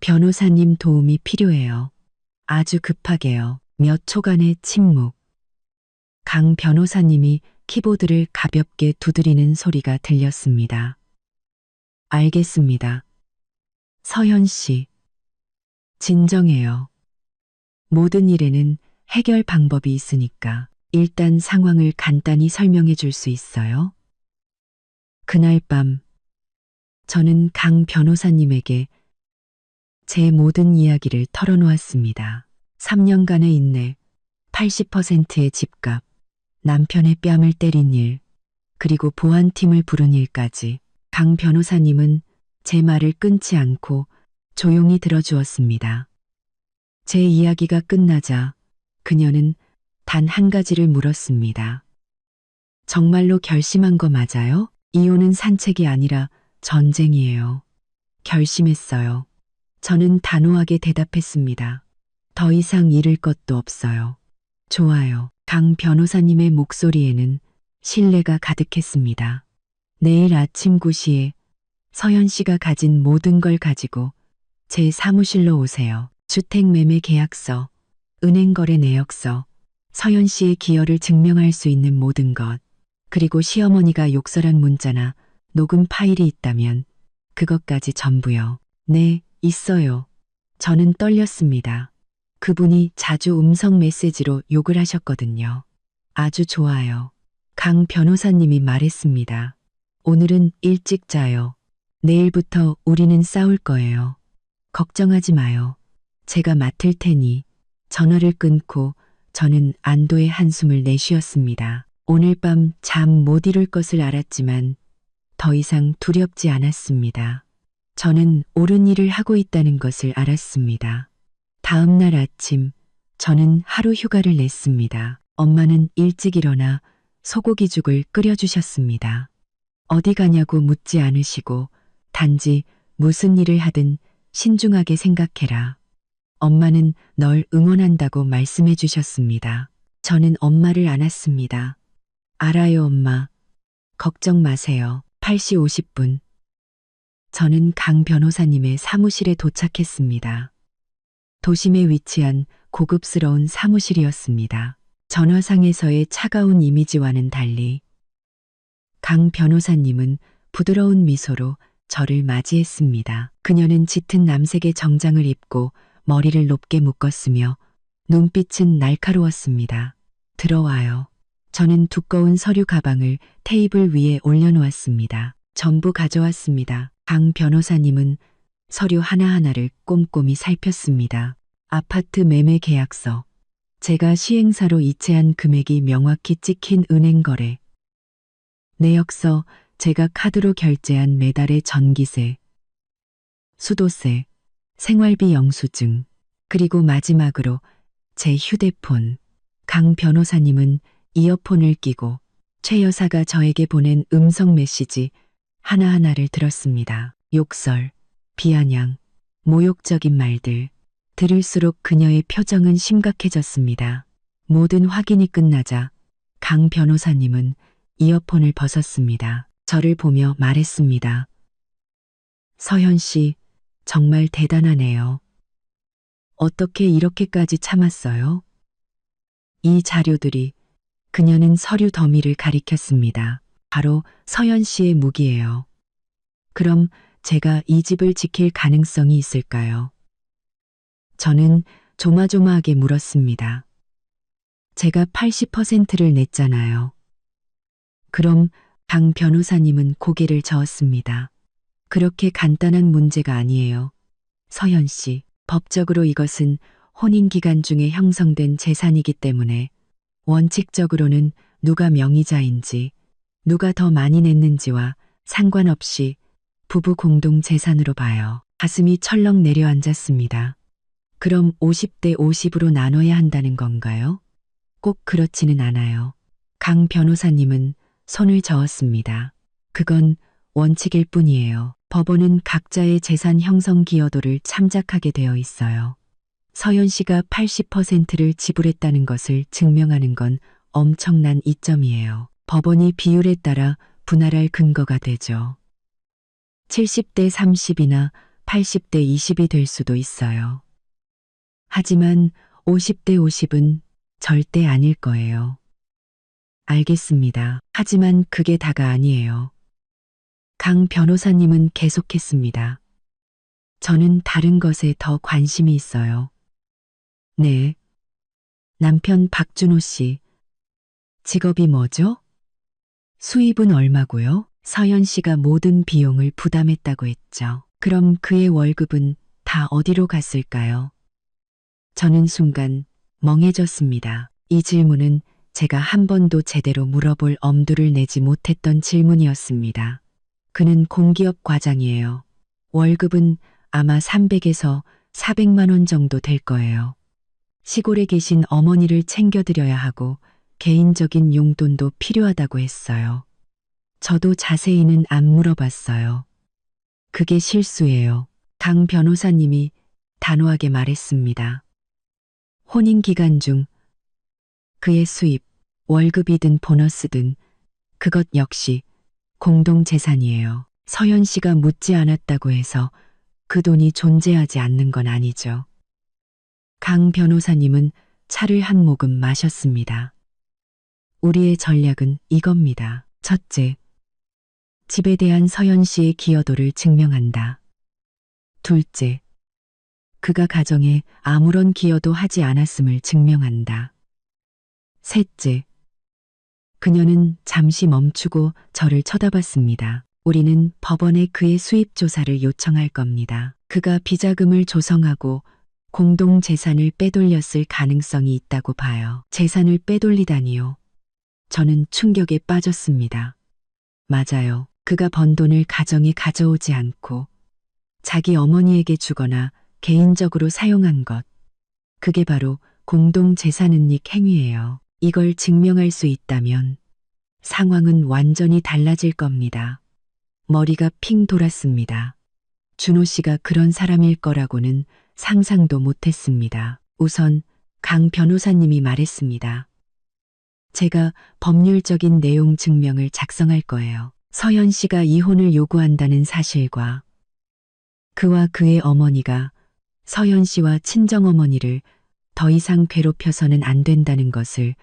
변호사님 도움이 필요해요. 아주 급하게요. 몇 초간의 침묵. 강 변호사님이 키보드를 가볍게 두드리는 소리가 들렸습니다. 알겠습니다. 서현 씨. 진정해요. 모든 일에는 해결 방법이 있으니까 일단 상황을 간단히 설명해 줄 수 있어요? 그날 밤 저는 강 변호사님에게 제 모든 이야기를 털어놓았습니다. 3년간의 인내, 80%의 집값, 남편의 뺨을 때린 일, 그리고 보안팀을 부른 일까지 강 변호사님은 제 말을 끊지 않고 조용히 들어주었습니다. 제 이야기가 끝나자 그녀는 단 한 가지를 물었습니다. 정말로 결심한 거 맞아요? 이혼은 산책이 아니라 전쟁이에요. 결심했어요. 저는 단호하게 대답했습니다. 더 이상 잃을 것도 없어요. 좋아요. 강 변호사님의 목소리에는 신뢰가 가득했습니다. 내일 아침 9시에 서연 씨가 가진 모든 걸 가지고 제 사무실로 오세요. 주택매매 계약서, 은행거래 내역서, 서연 씨의 기여를 증명할 수 있는 모든 것, 그리고 시어머니가 욕설한 문자나 녹음 파일이 있다면 그것까지 전부요. 네, 있어요. 저는 떨렸습니다. 그분이 자주 음성 메시지로 욕을 하셨거든요. 아주 좋아요. 강 변호사님이 말했습니다. 오늘은 일찍 자요. 내일부터 우리는 싸울 거예요. 걱정하지 마요. 제가 맡을 테니. 전화를 끊고 저는 안도의 한숨을 내쉬었습니다. 오늘 밤 잠 못 이룰 것을 알았지만 더 이상 두렵지 않았습니다. 저는 옳은 일을 하고 있다는 것을 알았습니다. 다음 날 아침 저는 하루 휴가를 냈습니다. 엄마는 일찍 일어나 소고기죽을 끓여주셨습니다. 어디 가냐고 묻지 않으시고 단지 무슨 일을 하든 신중하게 생각해라. 엄마는 널 응원한다고 말씀해 주셨습니다. 저는 엄마를 안았습니다. 알아요, 엄마. 걱정 마세요. 8시 50분. 저는 강 변호사님의 사무실에 도착했습니다. 도심에 위치한 고급스러운 사무실이었습니다. 전화상에서의 차가운 이미지와는 달리 강 변호사님은 부드러운 미소로 저를 맞이했습니다. 그녀는 짙은 남색의 정장을 입고 머리를 높게 묶었으며 눈빛은 날카로웠습니다. 들어와요. 저는 두꺼운 서류 가방을 테이블 위에 올려놓았습니다. 전부 가져왔습니다. 강 변호사님은 서류 하나하나를 꼼꼼히 살폈습니다. 아파트 매매 계약서, 제가 시행사로 이체한 금액이 명확히 찍힌 은행 거래, 내역서, 제가 카드로 결제한 매달의 전기세, 수도세, 생활비 영수증, 그리고 마지막으로 제 휴대폰. 강 변호사님은 이어폰을 끼고 최 여사가 저에게 보낸 음성 메시지 하나하나를 들었습니다. 욕설, 비아냥, 모욕적인 말들. 들을수록 그녀의 표정은 심각해졌습니다. 모든 확인이 끝나자 강 변호사님은 이어폰을 벗었습니다. 저를 보며 말했습니다. 서현 씨, 정말 대단하네요. 어떻게 이렇게까지 참았어요? 이 자료들이, 그녀는 서류 더미를 가리켰습니다. 바로 서현 씨의 무기예요. 그럼 제가 이 집을 지킬 가능성이 있을까요? 저는 조마조마하게 물었습니다. 제가 80%를 냈잖아요. 그럼 강 변호사님은 고개를 저었습니다. 그렇게 간단한 문제가 아니에요. 서현 씨, 법적으로 이것은 혼인 기간 중에 형성된 재산이기 때문에 원칙적으로는 누가 명의자인지, 누가 더 많이 냈는지와 상관없이 부부 공동 재산으로 봐요. 가슴이 철렁 내려앉았습니다. 그럼 50대 50으로 나눠야 한다는 건가요? 꼭 그렇지는 않아요. 강 변호사님은 손을 저었습니다. 그건 원칙일 뿐이에요. 법원은 각자의 재산 형성 기여도를 참작하게 되어 있어요. 서현 씨가 80%를 지불했다는 것을 증명하는 건 엄청난 이점이에요. 법원이 비율에 따라 분할할 근거가 되죠. 70대 30이나 80대 20이 될 수도 있어요. 하지만 50대 50은 절대 아닐 거예요. 알겠습니다. 하지만 그게 다가 아니에요. 강 변호사님은 계속했습니다. 저는 다른 것에 더 관심이 있어요. 네. 남편 박준호 씨. 직업이 뭐죠? 수입은 얼마고요? 서현 씨가 모든 비용을 부담했다고 했죠. 그럼 그의 월급은 다 어디로 갔을까요? 저는 순간 멍해졌습니다. 이 질문은 제가 한 번도 제대로 물어볼 엄두를 내지 못했던 질문이었습니다. 그는 공기업 과장이에요. 월급은 아마 300에서 400만 원 정도 될 거예요. 시골에 계신 어머니를 챙겨드려야 하고 개인적인 용돈도 필요하다고 했어요. 저도 자세히는 안 물어봤어요. 그게 실수예요. 강 변호사님이 단호하게 말했습니다. 혼인 기간 중 그의 수입, 월급이든 보너스든 그것 역시 공동재산이에요. 서현 씨가 묻지 않았다고 해서 그 돈이 존재하지 않는 건 아니죠. 강 변호사님은 차를 한 모금 마셨습니다. 우리의 전략은 이겁니다. 첫째, 집에 대한 서현 씨의 기여도를 증명한다. 둘째, 그가 가정에 아무런 기여도 하지 않았음을 증명한다. 셋째, 그녀는 잠시 멈추고 저를 쳐다봤습니다. 우리는 법원에 그의 수입 조사를 요청할 겁니다. 그가 비자금을 조성하고 공동 재산을 빼돌렸을 가능성이 있다고 봐요. 재산을 빼돌리다니요. 저는 충격에 빠졌습니다. 맞아요. 그가 번 돈을 가정에 가져오지 않고 자기 어머니에게 주거나 개인적으로 사용한 것. 그게 바로 공동 재산은닉 행위예요. 이걸 증명할 수 있다면 상황은 완전히 달라질 겁니다. 머리가 핑 돌았습니다. 준호 씨가 그런 사람일 거라고는 상상도 못했습니다. 우선 강 변호사님이 말했습니다. 제가 법률적인 내용 증명을 작성할 거예요. 서현 씨가 이혼을 요구한다는 사실과 그와 그의 어머니가 서현 씨와 친정어머니를 더 이상 괴롭혀서는 안 된다는 것을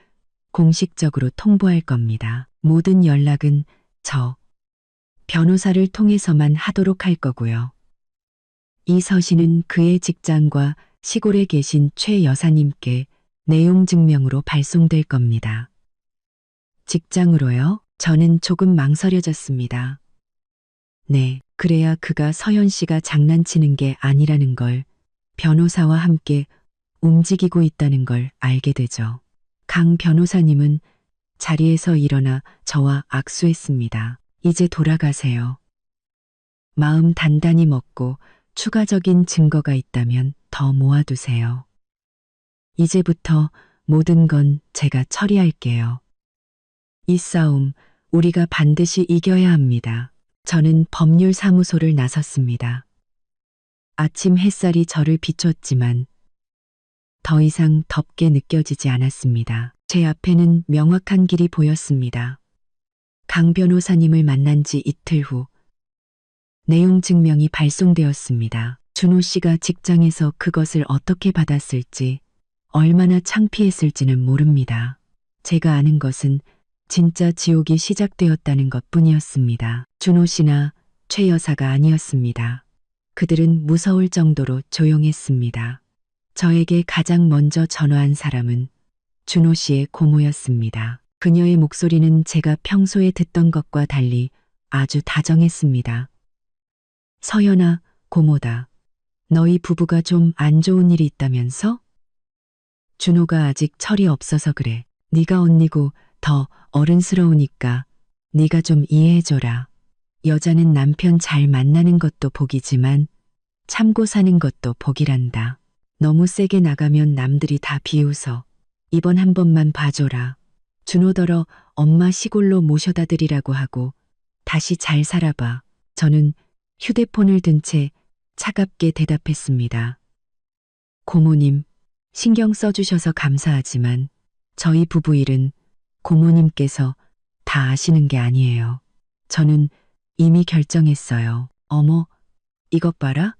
공식적으로 통보할 겁니다. 모든 연락은 저 변호사를 통해서만 하도록 할 거고요. 이 서신은 그의 직장과 시골에 계신 최 여사님께 내용 증명으로 발송될 겁니다. 직장으로요? 저는 조금 망설여졌습니다. 네, 그래야 그가 서연 씨가 장난치는 게 아니라는 걸, 변호사와 함께 움직이고 있다는 걸 알게 되죠. 강 변호사님은 자리에서 일어나 저와 악수했습니다. 이제 돌아가세요. 마음 단단히 먹고 추가적인 증거가 있다면 더 모아두세요. 이제부터 모든 건 제가 처리할게요. 이 싸움 우리가 반드시 이겨야 합니다. 저는 법률사무소를 나섰습니다. 아침 햇살이 저를 비췄지만 더 이상 덥게 느껴지지 않았습니다. 제 앞에는 명확한 길이 보였습니다. 강 변호사님을 만난 지 이틀 후 내용 증명이 발송되었습니다. 준호 씨가 직장에서 그것을 어떻게 받았을지, 얼마나 창피했을지는 모릅니다. 제가 아는 것은 진짜 지옥이 시작되었다는 것뿐이었습니다. 준호 씨나 최 여사가 아니었습니다. 그들은 무서울 정도로 조용했습니다. 저에게 가장 먼저 전화한 사람은 준호 씨의 고모였습니다. 그녀의 목소리는 제가 평소에 듣던 것과 달리 아주 다정했습니다. 서연아, 고모다. 너희 부부가 좀 안 좋은 일이 있다면서? 준호가 아직 철이 없어서 그래. 네가 언니고 더 어른스러우니까 네가 좀 이해해줘라. 여자는 남편 잘 만나는 것도 복이지만 참고 사는 것도 복이란다. 너무 세게 나가면 남들이 다 비웃어. 이번 한 번만 봐줘라. 준호더러 엄마 시골로 모셔다 드리라고 하고 다시 잘 살아봐. 저는 휴대폰을 든 채 차갑게 대답했습니다. 고모님, 신경 써주셔서 감사하지만 저희 부부 일은 고모님께서 다 아시는 게 아니에요. 저는 이미 결정했어요. 어머, 이것 봐라.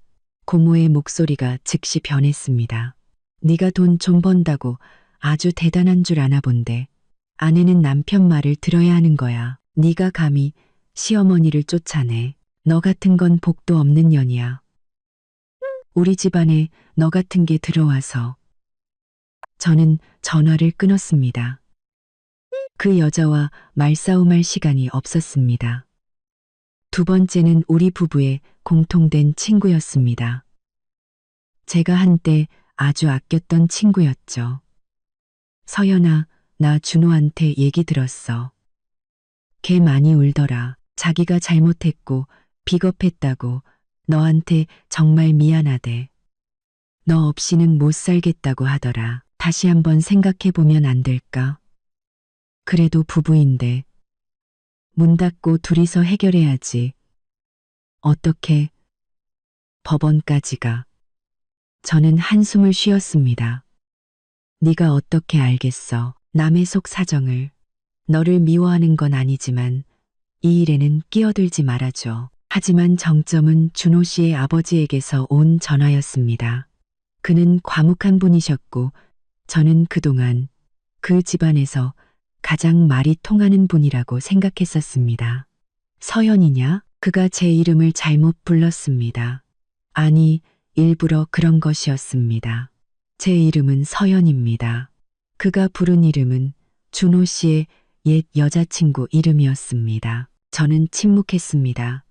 고모의 목소리가 즉시 변했습니다. 네가 돈 좀 번다고 아주 대단한 줄 아나 본데 아내는 남편 말을 들어야 하는 거야. 네가 감히 시어머니를 쫓아내. 너 같은 건 복도 없는 년이야. 우리 집안에 너 같은 게 들어와서. 저는 전화를 끊었습니다. 그 여자와 말싸움할 시간이 없었습니다. 두 번째는 우리 부부의 공통된 친구였습니다. 제가 한때 아주 아꼈던 친구였죠. 서연아, 나 준호한테 얘기 들었어. 걔 많이 울더라. 자기가 잘못했고 비겁했다고 너한테 정말 미안하대. 너 없이는 못 살겠다고 하더라. 다시 한번 생각해보면 안 될까? 그래도 부부인데 문 닫고 둘이서 해결해야지. 어떻게? 법원까지 가. 저는 한숨을 쉬었습니다. 네가 어떻게 알겠어? 남의 속 사정을. 너를 미워하는 건 아니지만 이 일에는 끼어들지 말아줘. 하지만 정점은 준호 씨의 아버지에게서 온 전화였습니다. 그는 과묵한 분이셨고 저는 그동안 그 집안에서 가장 말이 통하는 분이라고 생각했었습니다. 서연이냐? 그가 제 이름을 잘못 불렀습니다. 아니, 일부러 그런 것이었습니다. 제 이름은 서연입니다. 그가 부른 이름은 준호 씨의 옛 여자친구 이름이었습니다. 저는 침묵했습니다.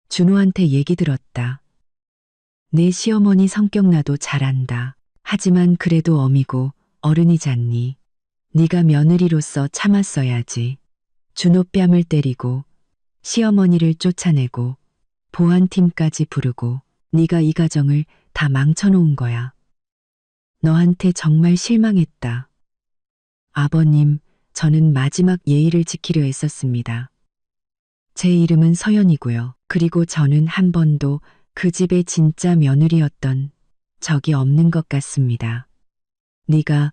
준호한테 얘기 들었다. 내 시어머니 성격 나도 잘 안다. 하지만 그래도 어미고 어른이잖니. 네가 며느리로서 참았어야지. 준호 뺨을 때리고 시어머니를 쫓아내고 보안팀까지 부르고 네가 이 가정을 다 망쳐놓은 거야. 너한테 정말 실망했다. 아버님, 저는 마지막 예의를 지키려 했었습니다. 제 이름은 서연이고요. 그리고 저는 한 번도 그 집의 진짜 며느리였던 적이 없는 것 같습니다. 네가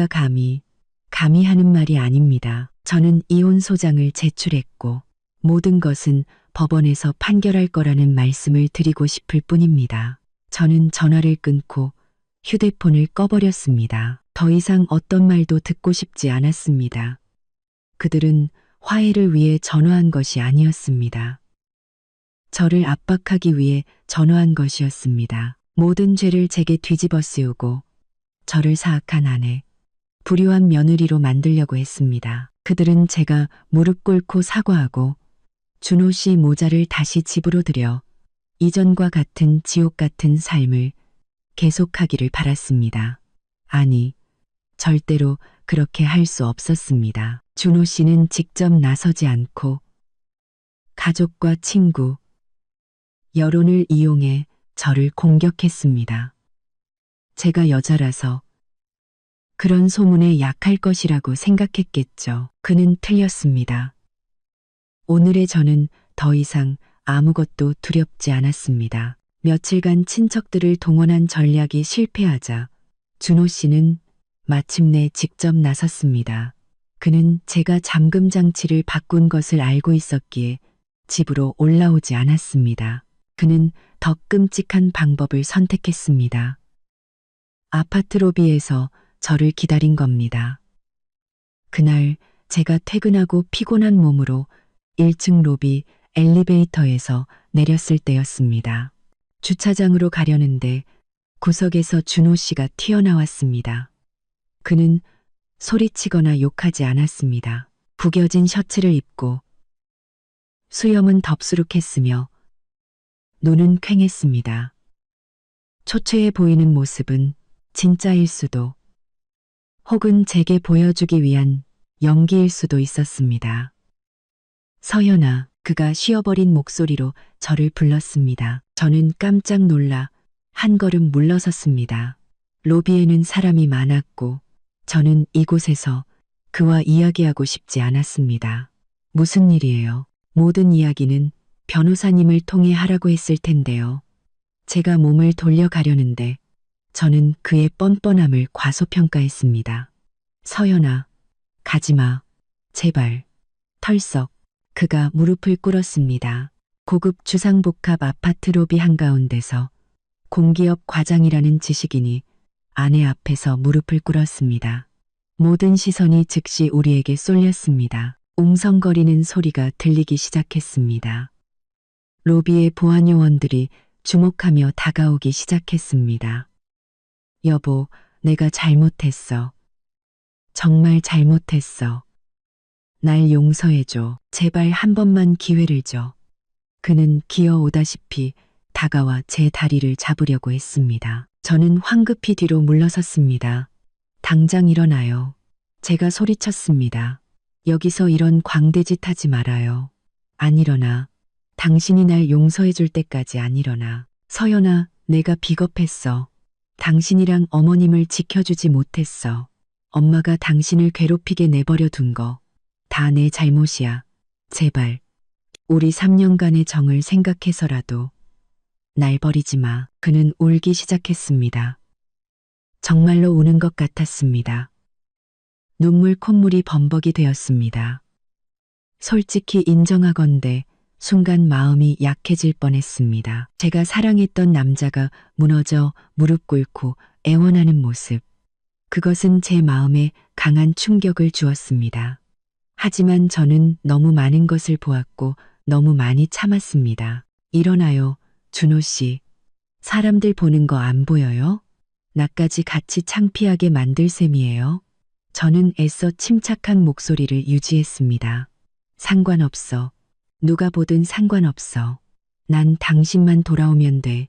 감히 하는 말이 아닙니다. 저는 이혼 소장을 제출했고 모든 것은 법원에서 판결할 거라는 말씀을 드리고 싶을 뿐입니다. 저는 전화를 끊고 휴대폰을 꺼버렸습니다. 더 이상 어떤 말도 듣고 싶지 않았습니다. 그들은 화해를 위해 전화한 것이 아니었습니다. 저를 압박하기 위해 전화한 것이었습니다. 모든 죄를 제게 뒤집어 씌우고 저를 사악한 아내, 불효한 며느리로 만들려고 했습니다. 그들은 제가 무릎 꿇고 사과하고 준호 씨 모자를 다시 집으로 들여 이전과 같은 지옥 같은 삶을 계속하기를 바랐습니다. 아니, 절대로 그렇게 할 수 없었습니다. 준호 씨는 직접 나서지 않고 가족과 친구, 여론을 이용해 저를 공격했습니다. 제가 여자라서 그런 소문에 약할 것이라고 생각했겠죠. 그는 틀렸습니다. 오늘의 저는 더 이상 아무것도 두렵지 않았습니다. 며칠간 친척들을 동원한 전략이 실패하자 준호 씨는 마침내 직접 나섰습니다. 그는 제가 잠금 장치를 바꾼 것을 알고 있었기에 집으로 올라오지 않았습니다. 그는 더 끔찍한 방법을 선택했습니다. 아파트 로비에서 저를 기다린 겁니다. 그날 제가 퇴근하고 피곤한 몸으로 1층 로비 엘리베이터에서 내렸을 때였습니다. 주차장으로 가려는데 구석에서 준호 씨가 튀어나왔습니다. 그는 소리치거나 욕하지 않았습니다. 구겨진 셔츠를 입고 수염은 덥수룩했으며 눈은 퀭했습니다. 초췌해 보이는 모습은 진짜일 수도 혹은 제게 보여주기 위한 연기일 수도 있었습니다. 서연아, 그가 쉬어버린 목소리로 저를 불렀습니다. 저는 깜짝 놀라 한 걸음 물러섰습니다. 로비에는 사람이 많았고 저는 이곳에서 그와 이야기하고 싶지 않았습니다. 무슨 일이에요? 모든 이야기는 변호사님을 통해 하라고 했을 텐데요. 제가 몸을 돌려가려는데 저는 그의 뻔뻔함을 과소평가했습니다. 서연아, 가지마. 제발. 털썩. 그가 무릎을 꿇었습니다. 고급 주상복합 아파트 로비 한가운데서 공기업 과장이라는 지식인이 아내 앞에서 무릎을 꿇었습니다. 모든 시선이 즉시 우리에게 쏠렸습니다. 웅성거리는 소리가 들리기 시작했습니다. 로비의 보안 요원들이 주목하며 다가오기 시작했습니다. 여보, 내가 잘못했어. 정말 잘못했어. 날 용서해줘. 제발 한 번만 기회를 줘. 그는 기어오다시피 다가와 제 다리를 잡으려고 했습니다. 저는 황급히 뒤로 물러섰습니다. 당장 일어나요. 제가 소리쳤습니다. 여기서 이런 광대짓 하지 말아요. 안 일어나. 당신이 날 용서해줄 때까지 안 일어나. 서연아, 내가 비겁했어. 당신이랑 어머님을 지켜주지 못했어. 엄마가 당신을 괴롭히게 내버려 둔 거. 다 내 잘못이야. 제발. 우리 3년간의 정을 생각해서라도 날 버리지 마. 그는 울기 시작했습니다. 정말로 우는 것 같았습니다. 눈물 콧물이 범벅이 되었습니다. 솔직히 인정하건대 순간 마음이 약해질 뻔했습니다. 제가 사랑했던 남자가 무너져 무릎 꿇고 애원하는 모습. 그것은 제 마음에 강한 충격을 주었습니다. 하지만 저는 너무 많은 것을 보았고 너무 많이 참았습니다. 일어나요, 준호 씨. 사람들 보는 거 안 보여요? 나까지 같이 창피하게 만들 셈이에요. 저는 애써 침착한 목소리를 유지했습니다. 상관없어. 누가 보든 상관없어. 난 당신만 돌아오면 돼.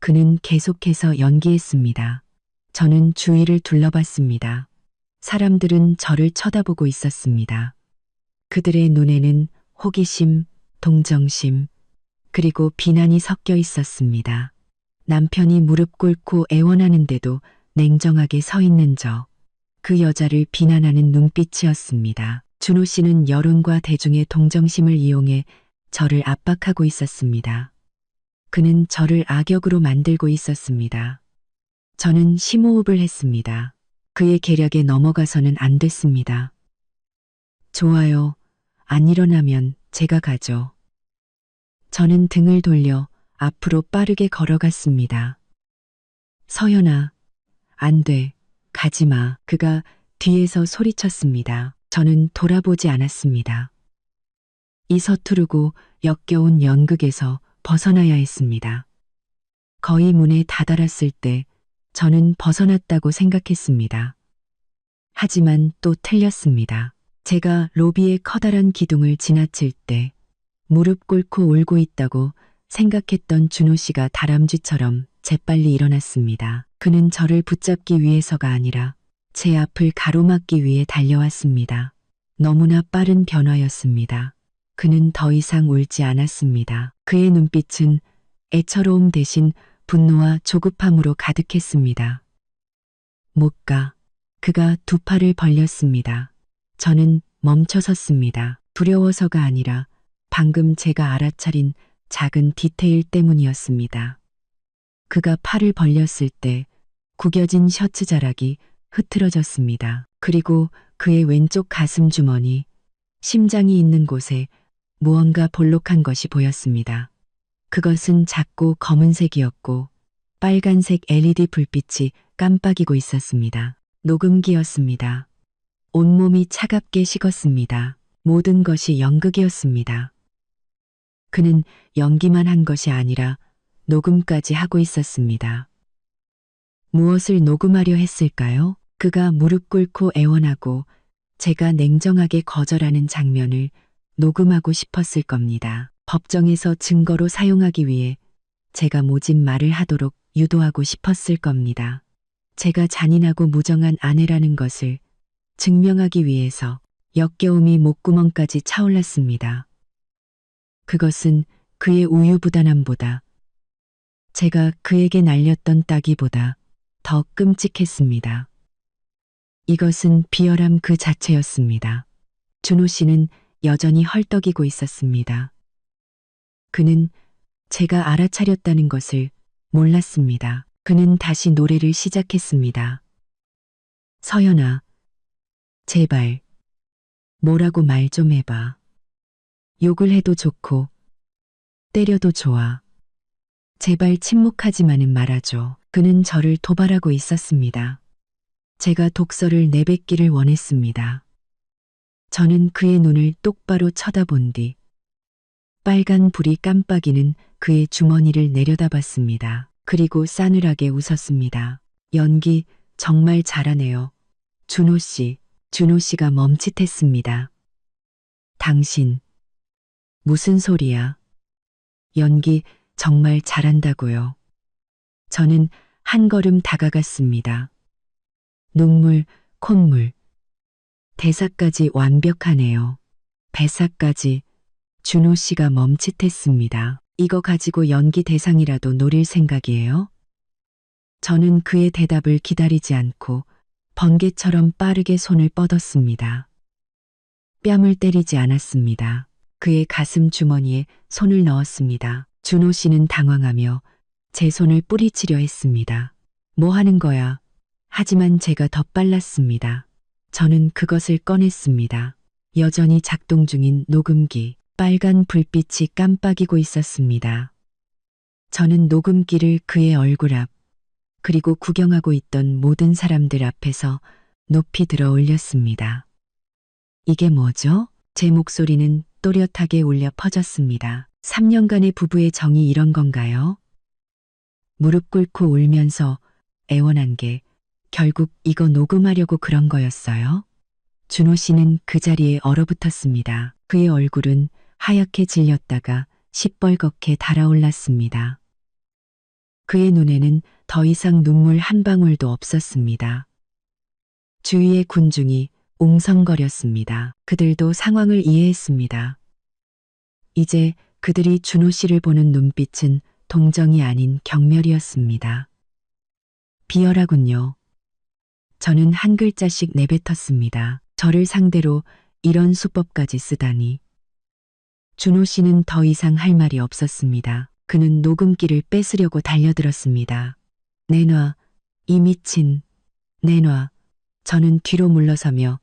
그는 계속해서 연기했습니다. 저는 주위를 둘러봤습니다. 사람들은 저를 쳐다보고 있었습니다. 그들의 눈에는 호기심, 동정심, 그리고 비난이 섞여 있었습니다. 남편이 무릎 꿇고 애원하는데도 냉정하게 서 있는 그 여자를 비난하는 눈빛이었습니다. 준호 씨는 여론과 대중의 동정심을 이용해 저를 압박하고 있었습니다. 그는 저를 악역으로 만들고 있었습니다. 저는 심호흡을 했습니다. 그의 계략에 넘어가서는 안 됐습니다. 좋아요. 안 일어나면 제가 가죠. 저는 등을 돌려 앞으로 빠르게 걸어갔습니다. 서연아, 안 돼. 가지 마. 그가 뒤에서 소리쳤습니다. 저는 돌아보지 않았습니다. 이 서투르고 역겨운 연극에서 벗어나야 했습니다. 거의 문에 다다랐을 때 저는 벗어났다고 생각했습니다. 하지만 또 틀렸습니다. 제가 로비의 커다란 기둥을 지나칠 때 무릎 꿇고 울고 있다고 생각했던 준호 씨가 다람쥐처럼 재빨리 일어났습니다. 그는 저를 붙잡기 위해서가 아니라 제 앞을 가로막기 위해 달려왔습니다. 너무나 빠른 변화였습니다. 그는 더 이상 울지 않았습니다. 그의 눈빛은 애처로움 대신 분노와 조급함으로 가득했습니다. 못 가. 그가 두 팔을 벌렸습니다. 저는 멈춰 섰습니다. 두려워서가 아니라 방금 제가 알아차린 작은 디테일 때문이었습니다. 그가 팔을 벌렸을 때 구겨진 셔츠 자락이 흐트러졌습니다. 그리고 그의 왼쪽 가슴 주머니, 심장이 있는 곳에 무언가 볼록한 것이 보였습니다. 그것은 작고 검은색이었고 빨간색 LED 불빛이 깜빡이고 있었습니다. 녹음기였습니다. 온몸이 차갑게 식었습니다. 모든 것이 연극이었습니다. 그는 연기만 한 것이 아니라 녹음까지 하고 있었습니다. 무엇을 녹음하려 했을까요? 그가 무릎 꿇고 애원하고 제가 냉정하게 거절하는 장면을 녹음하고 싶었을 겁니다. 법정에서 증거로 사용하기 위해 제가 모진 말을 하도록 유도하고 싶었을 겁니다. 제가 잔인하고 무정한 아내라는 것을 증명하기 위해서 역겨움이 목구멍까지 차올랐습니다. 그것은 그의 우유부단함보다 제가 그에게 날렸던 따기보다 더 끔찍했습니다. 이것은 비열함 그 자체였습니다. 준호 씨는 여전히 헐떡이고 있었습니다. 그는 제가 알아차렸다는 것을 몰랐습니다. 그는 다시 노래를 시작했습니다. 서연아, 제발, 뭐라고 말 좀 해봐. 욕을 해도 좋고, 때려도 좋아. 제발 침묵하지만은 말아줘. 그는 저를 도발하고 있었습니다. 제가 독서를 내뱉기를 원했습니다. 저는 그의 눈을 똑바로 쳐다본 뒤 빨간 불이 깜빡이는 그의 주머니를 내려다봤습니다. 그리고 싸늘하게 웃었습니다. 연기 정말 잘하네요. 준호 씨. 준호 씨가 멈칫했습니다. 당신. 무슨 소리야? 연기 정말 잘한다고요. 저는 한 걸음 다가갔습니다. 눈물, 콧물. 대사까지 완벽하네요. 배사까지. 준호 씨가 멈칫했습니다. 이거 가지고 연기 대상이라도 노릴 생각이에요? 저는 그의 대답을 기다리지 않고 번개처럼 빠르게 손을 뻗었습니다. 뺨을 때리지 않았습니다. 그의 가슴 주머니에 손을 넣었습니다. 준호 씨는 당황하며 제 손을 뿌리치려 했습니다. 뭐 하는 거야? 하지만 제가 더 빨랐습니다. 저는 그것을 꺼냈습니다. 여전히 작동 중인 녹음기. 빨간 불빛이 깜빡이고 있었습니다. 저는 녹음기를 그의 얼굴 앞, 그리고 구경하고 있던 모든 사람들 앞에서 높이 들어 올렸습니다. 이게 뭐죠? 제 목소리는 또렷하게 울려 퍼졌습니다. 3년간의 부부의 정이 이런 건가요? 무릎 꿇고 울면서 애원한 게 결국 이거 녹음하려고 그런 거였어요? 준호 씨는 그 자리에 얼어붙었습니다. 그의 얼굴은 하얗게 질렸다가 시뻘겋게 달아올랐습니다. 그의 눈에는 더 이상 눈물 한 방울도 없었습니다. 주위의 군중이 웅성거렸습니다. 그들도 상황을 이해했습니다. 이제 그들이 준호 씨를 보는 눈빛은 동정이 아닌 경멸이었습니다. 비열하군요. 저는 한 글자씩 내뱉었습니다. 저를 상대로 이런 수법까지 쓰다니. 준호 씨는 더 이상 할 말이 없었습니다. 그는 녹음기를 뺏으려고 달려들었습니다. 내놔, 이 미친, 내놔. 저는 뒤로 물러서며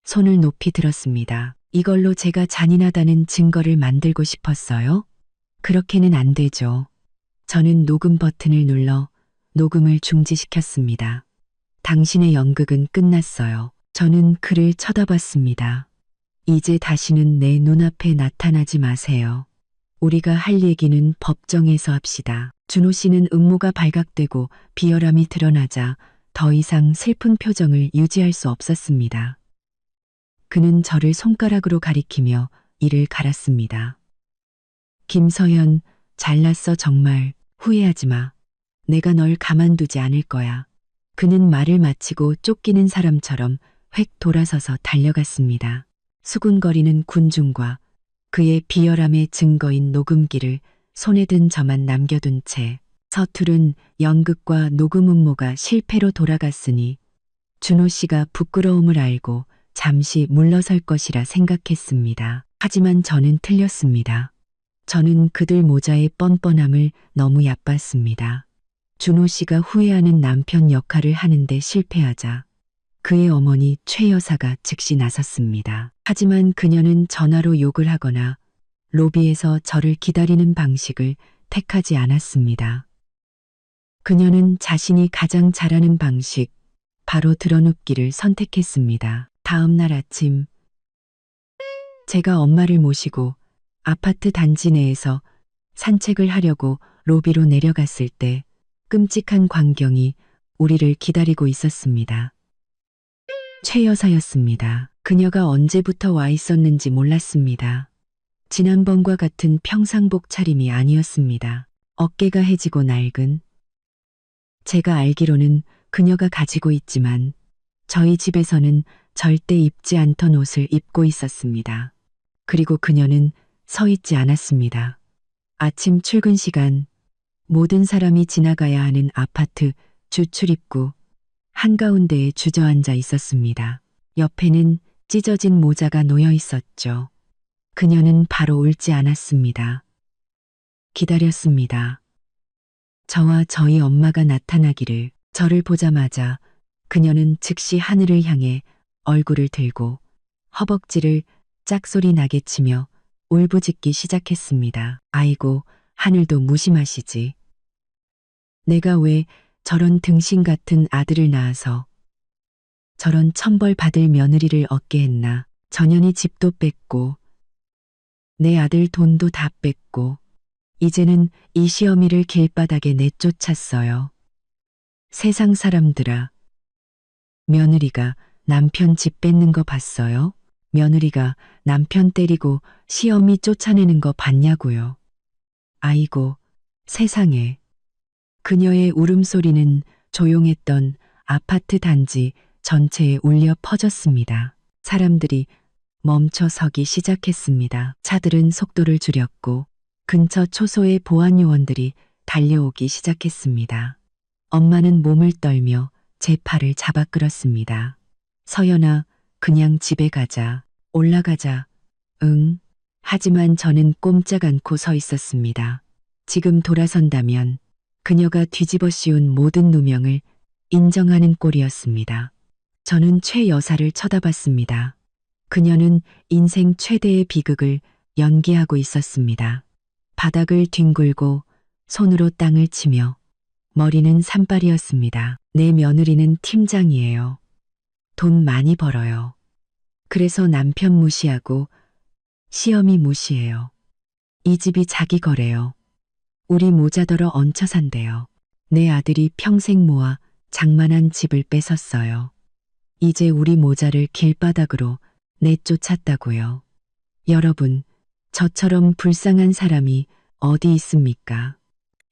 손을 높이 들었습니다. 이걸로 제가 잔인하다는 증거를 만들고 싶었어요? 그렇게는 안 되죠. 저는 녹음 버튼을 눌러 녹음을 중지시켰습니다. 당신의 연극은 끝났어요. 저는 그를 쳐다봤습니다. 이제 다시는 내 눈앞에 나타나지 마세요. 우리가 할 얘기는 법정에서 합시다. 준호 씨는 음모가 발각되고 비열함이 드러나자 더 이상 슬픈 표정을 유지할 수 없었습니다. 그는 저를 손가락으로 가리키며 이를 갈았습니다. 김서연, 잘났어 정말. 후회하지 마. 내가 널 가만두지 않을 거야. 그는 말을 마치고 쫓기는 사람처럼 획 돌아서서 달려갔습니다. 수군거리는 군중과 그의 비열함의 증거인 녹음기를 손에 든 저만 남겨둔 채 서투른 연극과 녹음 음모가 실패로 돌아갔으니 준호 씨가 부끄러움을 알고 잠시 물러설 것이라 생각했습니다. 하지만 저는 틀렸습니다. 저는 그들 모자의 뻔뻔함을 너무 얕봤습니다. 준호 씨가 후회하는 남편 역할을 하는데 실패하자 그의 어머니 최 여사가 즉시 나섰습니다. 하지만 그녀는 전화로 욕을 하거나 로비에서 저를 기다리는 방식을 택하지 않았습니다. 그녀는 자신이 가장 잘하는 방식, 바로 드러눕기를 선택했습니다. 다음 날 아침, 제가 엄마를 모시고 아파트 단지 내에서 산책을 하려고 로비로 내려갔을 때 끔찍한 광경이 우리를 기다리고 있었습니다. 최 여사였습니다. 그녀가 언제부터 와 있었는지 몰랐습니다. 지난번과 같은 평상복 차림이 아니었습니다. 어깨가 해지고 낡은. 제가 알기로는 그녀가 가지고 있지만 저희 집에서는 절대 입지 않던 옷을 입고 있었습니다. 그리고 그녀는 서 있지 않았습니다. 아침 출근 시간, 모든 사람이 지나가야 하는 아파트 주출입구 한가운데에 주저앉아 있었습니다. 옆에는 찢어진 모자가 놓여 있었죠. 그녀는 바로 울지 않았습니다. 기다렸습니다. 저와 저희 엄마가 나타나기를. 저를 보자마자 그녀는 즉시 하늘을 향해 얼굴을 들고 허벅지를 짝소리 나게 치며 울부짖기 시작했습니다. 아이고, 하늘도 무심하시지. 내가 왜 저런 등신 같은 아들을 낳아서 저런 천벌 받을 며느리를 얻게 했나. 전현이 집도 뺐고 내 아들 돈도 다 뺐고 이제는 이 시어미를 길바닥에 내쫓았어요. 세상 사람들아, 며느리가 남편 집 뺏는 거 봤어요? 며느리가 남편 때리고 시어미 쫓아내는 거 봤냐고요. 아이고, 세상에. 그녀의 울음소리는 조용했던 아파트 단지 전체에 울려 퍼졌습니다. 사람들이 멈춰 서기 시작했습니다. 차들은 속도를 줄였고 근처 초소의 보안 요원들이 달려오기 시작했습니다. 엄마는 몸을 떨며 제 팔을 잡아 끌었습니다. 서연아, 그냥 집에 가자. 올라가자. 응. 하지만 저는 꼼짝 않고 서 있었습니다. 지금 돌아선다면 그녀가 뒤집어 씌운 모든 누명을 인정하는 꼴이었습니다. 저는 최 여사를 쳐다봤습니다. 그녀는 인생 최대의 비극을 연기하고 있었습니다. 바닥을 뒹굴고 손으로 땅을 치며 머리는 산발이었습니다. 내 며느리는 팀장이에요. 돈 많이 벌어요. 그래서 남편 무시하고 시어미 무시해요. 이 집이 자기 거래요. 우리 모자더러 얹혀 산대요. 내 아들이 평생 모아 장만한 집을 뺏었어요. 이제 우리 모자를 길바닥으로 내쫓았다고요. 여러분, 저처럼 불쌍한 사람이 어디 있습니까?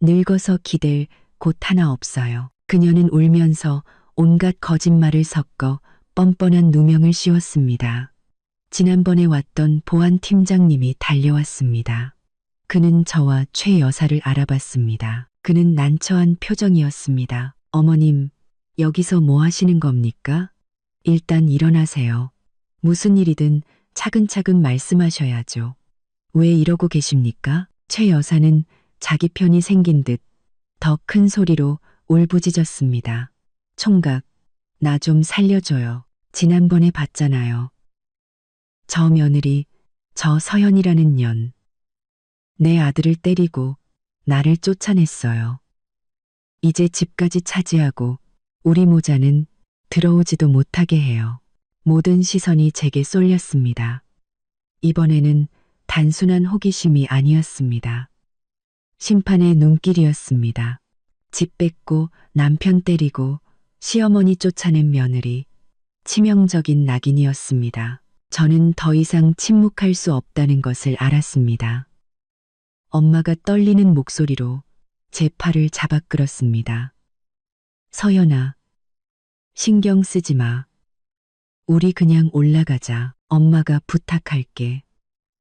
늙어서 기댈 곳 하나 없어요. 그녀는 울면서 온갖 거짓말을 섞어 뻔뻔한 누명을 씌웠습니다. 지난번에 왔던 보안 팀장님이 달려왔습니다. 그는 저와 최 여사를 알아봤습니다. 그는 난처한 표정이었습니다. 어머님, 여기서 뭐 하시는 겁니까? 일단 일어나세요. 무슨 일이든 차근차근 말씀하셔야죠. 왜 이러고 계십니까? 최 여사는 자기 편이 생긴 듯 더 큰 소리로 울부짖었습니다. 총각, 나 좀 살려줘요. 지난번에 봤잖아요. 저 며느리, 저 서연이라는 년. 내 아들을 때리고 나를 쫓아냈어요. 이제 집까지 차지하고 우리 모자는 들어오지도 못하게 해요. 모든 시선이 제게 쏠렸습니다. 이번에는 단순한 호기심이 아니었습니다. 심판의 눈길이었습니다. 집 뺏고 남편 때리고 시어머니 쫓아낸 며느리, 치명적인 낙인이었습니다. 저는 더 이상 침묵할 수 없다는 것을 알았습니다. 엄마가 떨리는 목소리로 제 팔을 잡아 끌었습니다. 서연아, 신경 쓰지 마. 우리 그냥 올라가자. 엄마가 부탁할게.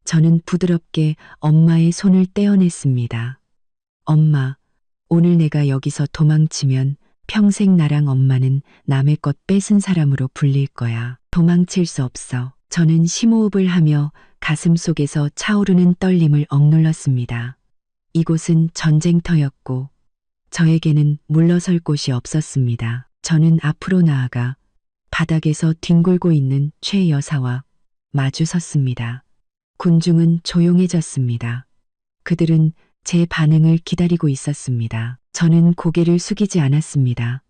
저는 부드럽게 엄마의 손을 떼어냈습니다. 엄마, 오늘 내가 여기서 도망치면 평생 나랑 엄마는 남의 것 뺏은 사람으로 불릴 거야. 도망칠 수 없어. 저는 심호흡을 하며 가슴 속에서 차오르는 떨림을 억눌렀습니다. 이곳은 전쟁터였고 저에게는 물러설 곳이 없었습니다. 저는 앞으로 나아가 바닥에서 뒹굴고 있는 최 여사와 마주 섰습니다. 군중은 조용해졌습니다. 그들은 제 반응을 기다리고 있었습니다. 저는 고개를 숙이지 않았습니다.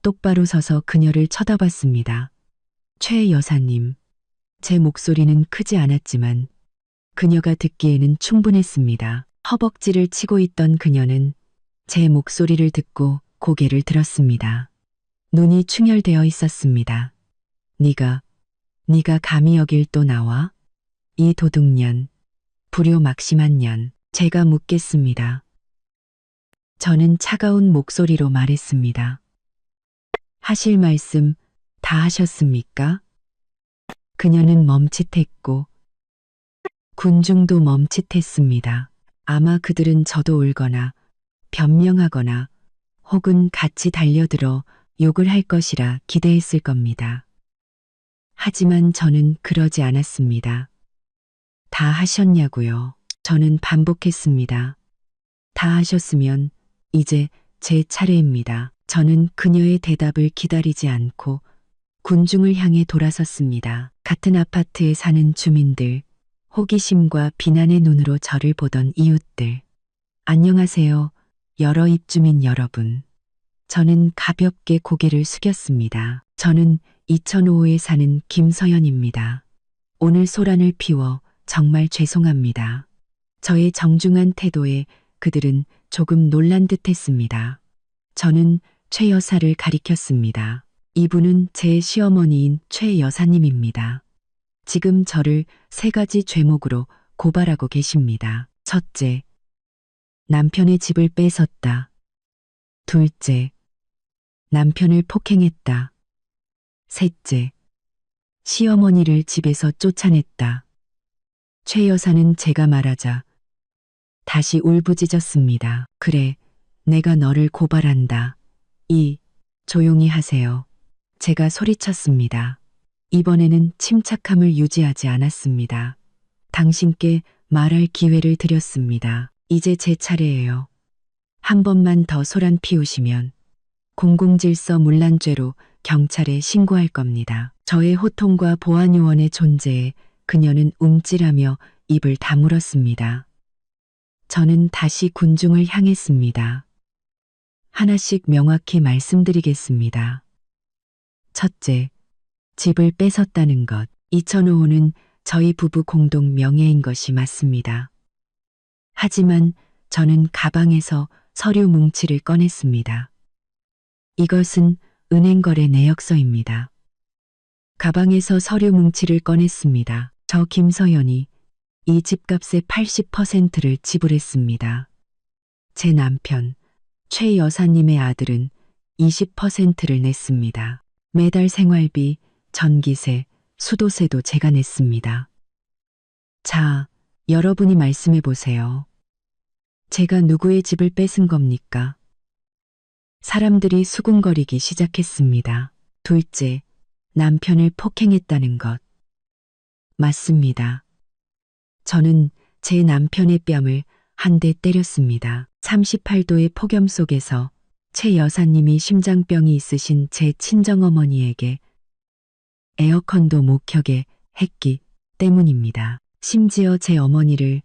똑바로 서서 그녀를 쳐다봤습니다. 최 여사님, 제 목소리는 크지 않았지만 그녀가 듣기에는 충분했습니다. 허벅지를 치고 있던 그녀는 제 목소리를 듣고 고개를 들었습니다. 눈이 충혈되어 있었습니다. 네가 감히 여길 또 나와? 이 도둑년, 불효막심한 년, 제가 묻겠습니다. 저는 차가운 목소리로 말했습니다. 하실 말씀 다 하셨습니까? 그녀는 멈칫했고 군중도 멈칫했습니다. 아마 그들은 저도 울거나 변명하거나 혹은 같이 달려들어 욕을 할 것이라 기대했을 겁니다. 하지만 저는 그러지 않았습니다. 다 하셨냐고요? 저는 반복했습니다. 다 하셨으면 이제 제 차례입니다. 저는 그녀의 대답을 기다리지 않고 군중을 향해 돌아섰습니다. 같은 아파트에 사는 주민들, 호기심과 비난의 눈으로 저를 보던 이웃들. 안녕하세요, 여러 입주민 여러분. 저는 가볍게 고개를 숙였습니다. 저는 2005호에 사는 김서연입니다. 오늘 소란을 피워 정말 죄송합니다. 저의 정중한 태도에 그들은 조금 놀란 듯 했습니다. 저는 최 여사를 가리켰습니다. 이분은 제 시어머니인 최 여사님입니다. 지금 저를 3가지 죄목으로 고발하고 계십니다. 첫째, 남편의 집을 뺏었다. 둘째, 남편을 폭행했다. 셋째, 시어머니를 집에서 쫓아냈다. 최 여사는 제가 말하자 다시 울부짖었습니다. 그래, 내가 너를 고발한다. 조용히 하세요. 제가 소리쳤습니다. 이번에는 침착함을 유지하지 않았습니다. 당신께 말할 기회를 드렸습니다. 이제 제 차례예요. 한 번만 더 소란 피우시면 공공질서 문란죄로 경찰에 신고할 겁니다. 저의 호통과 보안요원의 존재에 그녀는 움찔하며 입을 다물었습니다. 저는 다시 군중을 향했습니다. 하나씩 명확히 말씀드리겠습니다. 첫째, 집을 뺏었다는 것. 2005호는 저희 부부 공동 명예인 것이 맞습니다. 하지만 저는 가방에서 서류 뭉치를 꺼냈습니다. 이것은 은행거래 내역서입니다. 가방에서 서류 뭉치를 꺼냈습니다. 저 김서연이 이 집값의 80%를 지불했습니다. 제 남편, 최 여사님의 아들은 20%를 냈습니다. 매달 생활비, 전기세, 수도세도 제가 냈습니다. 자, 여러분이 말씀해 보세요. 제가 누구의 집을 뺏은 겁니까? 사람들이 수군거리기 시작했습니다. 둘째, 남편을 폭행했다는 것. 맞습니다. 저는 제 남편의 뺨을 한 대 때렸습니다. 38도의 폭염 속에서 최 여사님이 심장병이 있으신 제 친정어머니에게 에어컨도 못 켜게 했기 때문입니다. 심지어 제 어머니를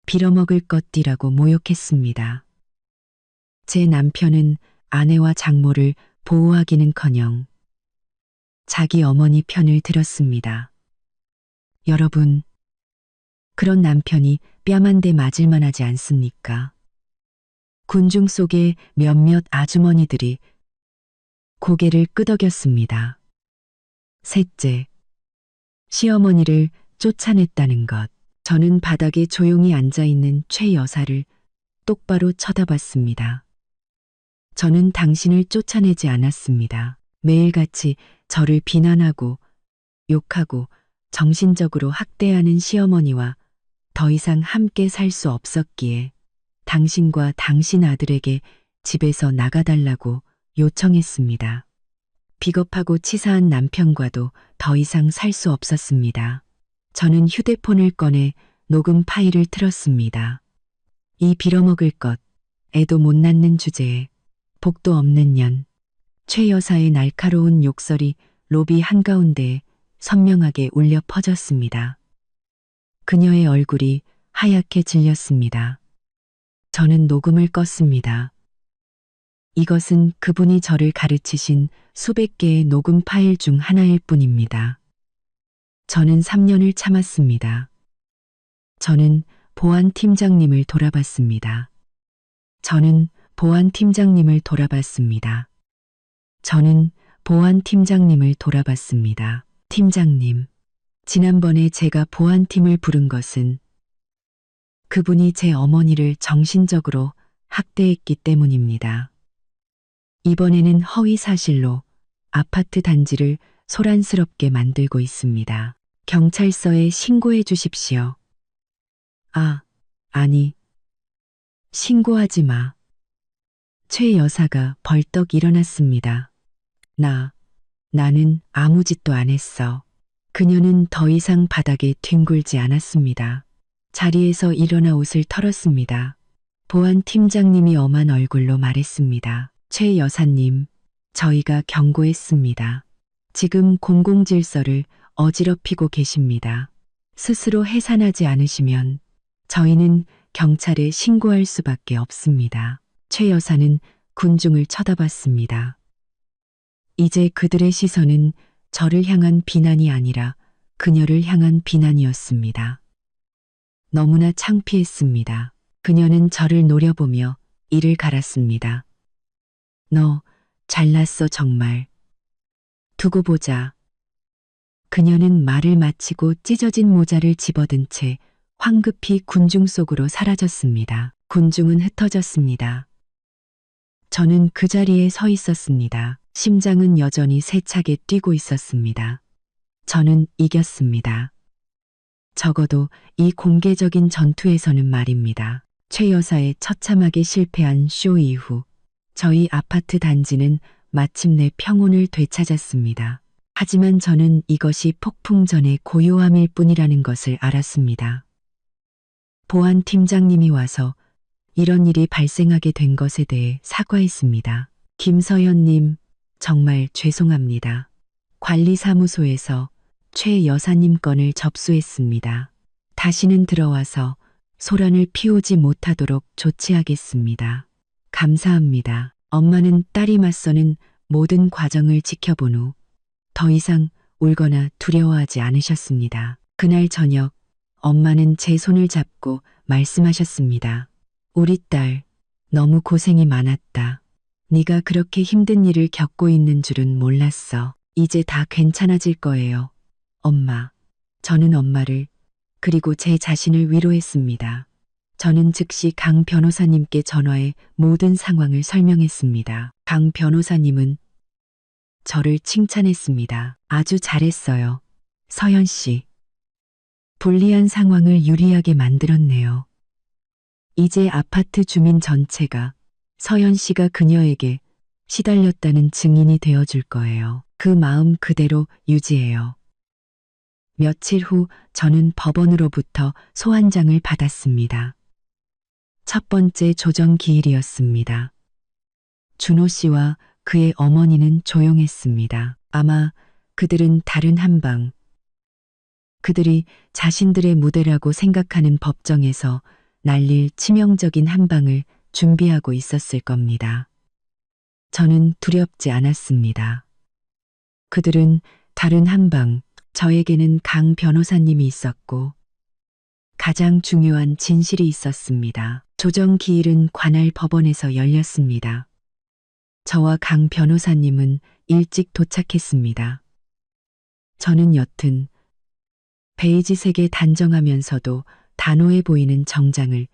빌어먹을 것디라고 모욕했습니다. 제 남편은 아내와 장모를 보호하기는커녕 자기 어머니 편을 들었습니다. 여러분, 그런 남편이 뺨 한 대 맞을 만하지 않습니까? 군중 속에 몇몇 아주머니들이 고개를 끄덕였습니다. 셋째, 시어머니를 쫓아냈다는 것. 저는 바닥에 조용히 앉아 있는 최 여사를 똑바로 쳐다봤습니다. 저는 당신을 쫓아내지 않았습니다. 매일같이 저를 비난하고 욕하고 정신적으로 학대하는 시어머니와 더 이상 함께 살 수 없었기에 당신과 당신 아들에게 집에서 나가달라고 요청했습니다. 비겁하고 치사한 남편과도 더 이상 살 수 없었습니다. 저는 휴대폰을 꺼내 녹음 파일을 틀었습니다. 이 빌어먹을 것, 애도 못 낳는 주제에 복도 없는 년. 최 여사의 날카로운 욕설이 로비 한가운데에 선명하게 울려 퍼졌습니다. 그녀의 얼굴이 하얗게 질렸습니다. 저는 녹음을 껐습니다. 이것은 그분이 저를 가르치신 수백 개의 녹음 파일 중 하나일 뿐입니다. 저는 3년을 참았습니다. 저는 보안팀장님을 돌아봤습니다. 저는 보안팀장님을 돌아봤습니다. 저는 보안팀장님을 돌아봤습니다. 팀장님, 지난번에 제가 보안팀을 부른 것은 그분이 제 어머니를 정신적으로 학대했기 때문입니다. 이번에는 허위 사실로 아파트 단지를 소란스럽게 만들고 있습니다. 경찰서에 신고해 주십시오. 아니. 신고하지 마. 최 여사가 벌떡 일어났습니다. 나는 아무 짓도 안 했어. 그녀는 더 이상 바닥에 뒹굴지 않았습니다. 자리에서 일어나 옷을 털었습니다. 보안팀장님이 엄한 얼굴로 말했습니다. 최 여사님, 저희가 경고했습니다. 지금 공공질서를 어지럽히고 계십니다. 스스로 해산하지 않으시면 저희는 경찰에 신고할 수밖에 없습니다. 최 여사는 군중을 쳐다봤습니다. 이제 그들의 시선은 저를 향한 비난이 아니라 그녀를 향한 비난이었습니다. 너무나 창피했습니다. 그녀는 저를 노려보며 이를 갈았습니다. 너 잘났어 정말. 두고 보자. 그녀는 말을 마치고 찢어진 모자를 집어든 채 황급히 군중 속으로 사라졌습니다. 군중은 흩어졌습니다. 저는 그 자리에 서 있었습니다. 심장은 여전히 세차게 뛰고 있었습니다. 저는 이겼습니다. 적어도 이 공개적인 전투에서는 말입니다. 최 여사의 처참하게 실패한 쇼 이후 저희 아파트 단지는 마침내 평온을 되찾았습니다. 하지만 저는 이것이 폭풍 전의 고요함일 뿐이라는 것을 알았습니다. 보안팀장님이 와서 이런 일이 발생하게 된 것에 대해 사과했습니다. 김서연님, 정말 죄송합니다. 관리사무소에서 최 여사님 건을 접수했습니다. 다시는 들어와서 소란을 피우지 못하도록 조치하겠습니다. 감사합니다. 엄마는 딸이 맞서는 모든 과정을 지켜본 후 더 이상 울거나 두려워하지 않으셨습니다. 그날 저녁 엄마는 제 손을 잡고 말씀하셨습니다. 우리 딸, 너무 고생이 많았다. 네가 그렇게 힘든 일을 겪고 있는 줄은 몰랐어. 이제 다 괜찮아질 거예요. 엄마. 저는 엄마를 그리고 제 자신을 위로했습니다. 저는 즉시 강 변호사님께 전화해 모든 상황을 설명했습니다. 강 변호사님은 저를 칭찬했습니다. 아주 잘했어요. 서연 씨. 불리한 상황을 유리하게 만들었네요. 이제 아파트 주민 전체가 서연 씨가 그녀에게 시달렸다는 증인이 되어줄 거예요. 그 마음 그대로 유지해요. 며칠 후 저는 법원으로부터 소환장을 받았습니다. 첫 번째 조정 기일이었습니다. 준호 씨와 그의 어머니는 조용했습니다. 아마 그들은 다른 한방, 그들이 자신들의 무대라고 생각하는 법정에서 날릴 치명적인 한방을 준비하고 있었을 겁니다. 저는 두렵지 않았습니다. 그들은 다른 한방, 저에게는 강 변호사님이 있었고 가장 중요한 진실이 있었습니다. 조정 기일은 관할 법원에서 열렸습니다. 저와 강 변호사님은 일찍 도착했습니다. 저는 옅은 베이지색에 단정하면서도 단호해 보이는 정장을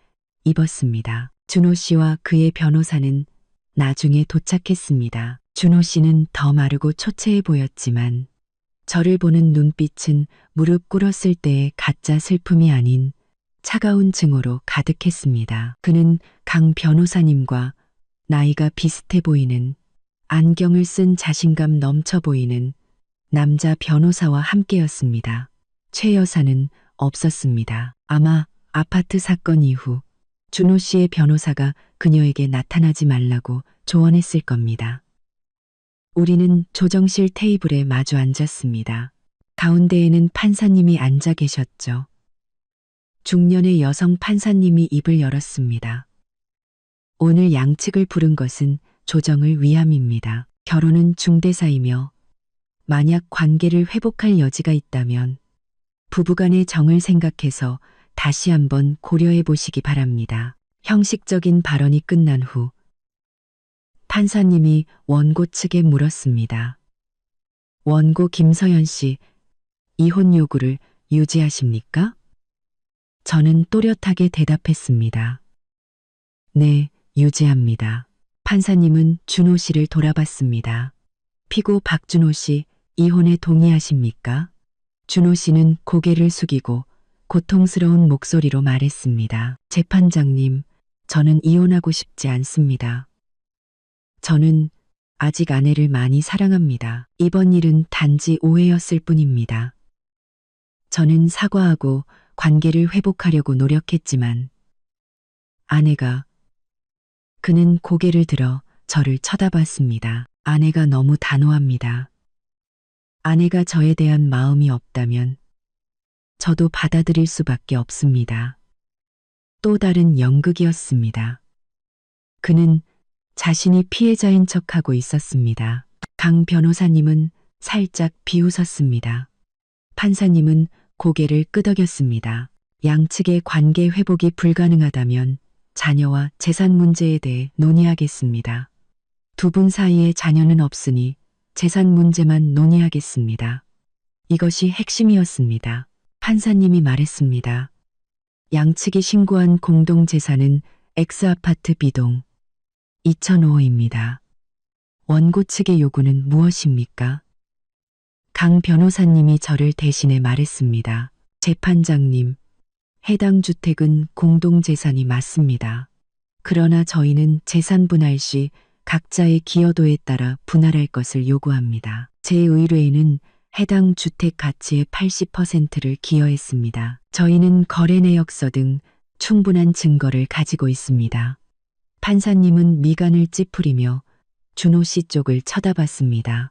입었습니다. 준호 씨와 그의 변호사는 나중에 도착했습니다. 준호 씨는 더 마르고 초췌해 보였지만 저를 보는 눈빛은 무릎 꿇었을 때의 가짜 슬픔이 아닌 차가운 증오로 가득했습니다. 그는 강 변호사님과 나이가 비슷해 보이는, 안경을 쓴 자신감 넘쳐 보이는 남자 변호사와 함께였습니다. 최 여사는 없었습니다. 아마 아파트 사건 이후 준호 씨의 변호사가 그녀에게 나타나지 말라고 조언했을 겁니다. 우리는 조정실 테이블에 마주 앉았습니다. 가운데에는 판사님이 앉아 계셨죠. 중년의 여성 판사님이 입을 열었습니다. 오늘 양측을 부른 것은 조정을 위함입니다. 결혼은 중대사이며 만약 관계를 회복할 여지가 있다면 부부간의 정을 생각해서 다시 한번 고려해 보시기 바랍니다. 형식적인 발언이 끝난 후 판사님이 원고 측에 물었습니다. 원고 김서연 씨, 이혼 요구를 유지하십니까? 저는 또렷하게 대답했습니다. 네, 유지합니다. 판사님은 준호 씨를 돌아봤습니다. 피고 박준호 씨, 이혼에 동의하십니까? 준호 씨는 고개를 숙이고 고통스러운 목소리로 말했습니다. 재판장님, 저는 이혼하고 싶지 않습니다. 저는 아직 아내를 많이 사랑합니다. 이번 일은 단지 오해였을 뿐입니다. 저는 사과하고 관계를 회복하려고 노력했지만 아내가, 그는 고개를 들어 저를 쳐다봤습니다. 아내가 너무 단호합니다. 아내가 저에 대한 마음이 없다면 저도 받아들일 수밖에 없습니다. 또 다른 연극이었습니다. 그는 자신이 피해자인 척하고 있었습니다. 강 변호사님은 살짝 비웃었습니다. 판사님은 고개를 끄덕였습니다. 양측의 관계 회복이 불가능하다면 자녀와 재산 문제에 대해 논의하겠습니다. 두 분 사이에 자녀는 없으니 재산 문제만 논의하겠습니다. 이것이 핵심이었습니다. 판사님이 말했습니다. 양측이 신고한 공동재산은 X아파트 B동 2005호입니다. 원고 측의 요구는 무엇입니까? 강 변호사님이 저를 대신해 말했습니다. 재판장님, 해당 주택은 공동재산이 맞습니다. 그러나 저희는 재산 분할 시 각자의 기여도에 따라 분할할 것을 요구합니다. 제 의뢰인은 해당 주택 가치의 80%를 기여했습니다. 저희는 거래 내역서 등 충분한 증거를 가지고 있습니다. 판사님은 미간을 찌푸리며 준호 씨 쪽을 쳐다봤습니다.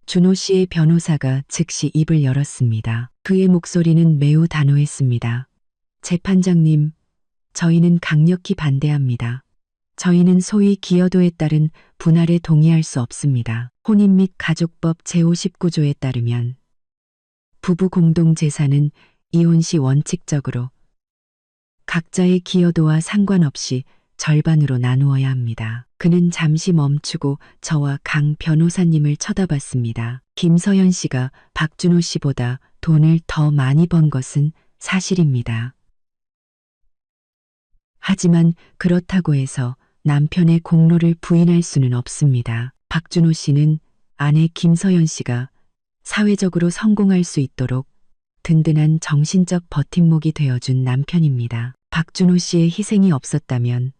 준호 씨의 변호사가 즉시 입을 열었습니다. 그의 목소리는 매우 단호했습니다. 재판장님, 저희는 강력히 반대합니다. 저희는 소위 기여도에 따른 분할에 동의할 수 없습니다. 혼인 및 가족법 제59조에 따르면 부부 공동재산은 이혼 시 원칙적으로 각자의 기여도와 상관없이 절반으로 나누어야 합니다. 그는 잠시 멈추고 저와 강 변호사님을 쳐다봤습니다. 김서연 씨가 박준호 씨보다 돈을 더 많이 번 것은 사실입니다. 하지만 그렇다고 해서 남편의 공로를 부인할 수는 없습니다. 박준호 씨는 아내 김서연 씨가 사회적으로 성공할 수 있도록 든든한 정신적 버팀목이 되어준 남편입니다. 박준호 씨의 희생이 없었다면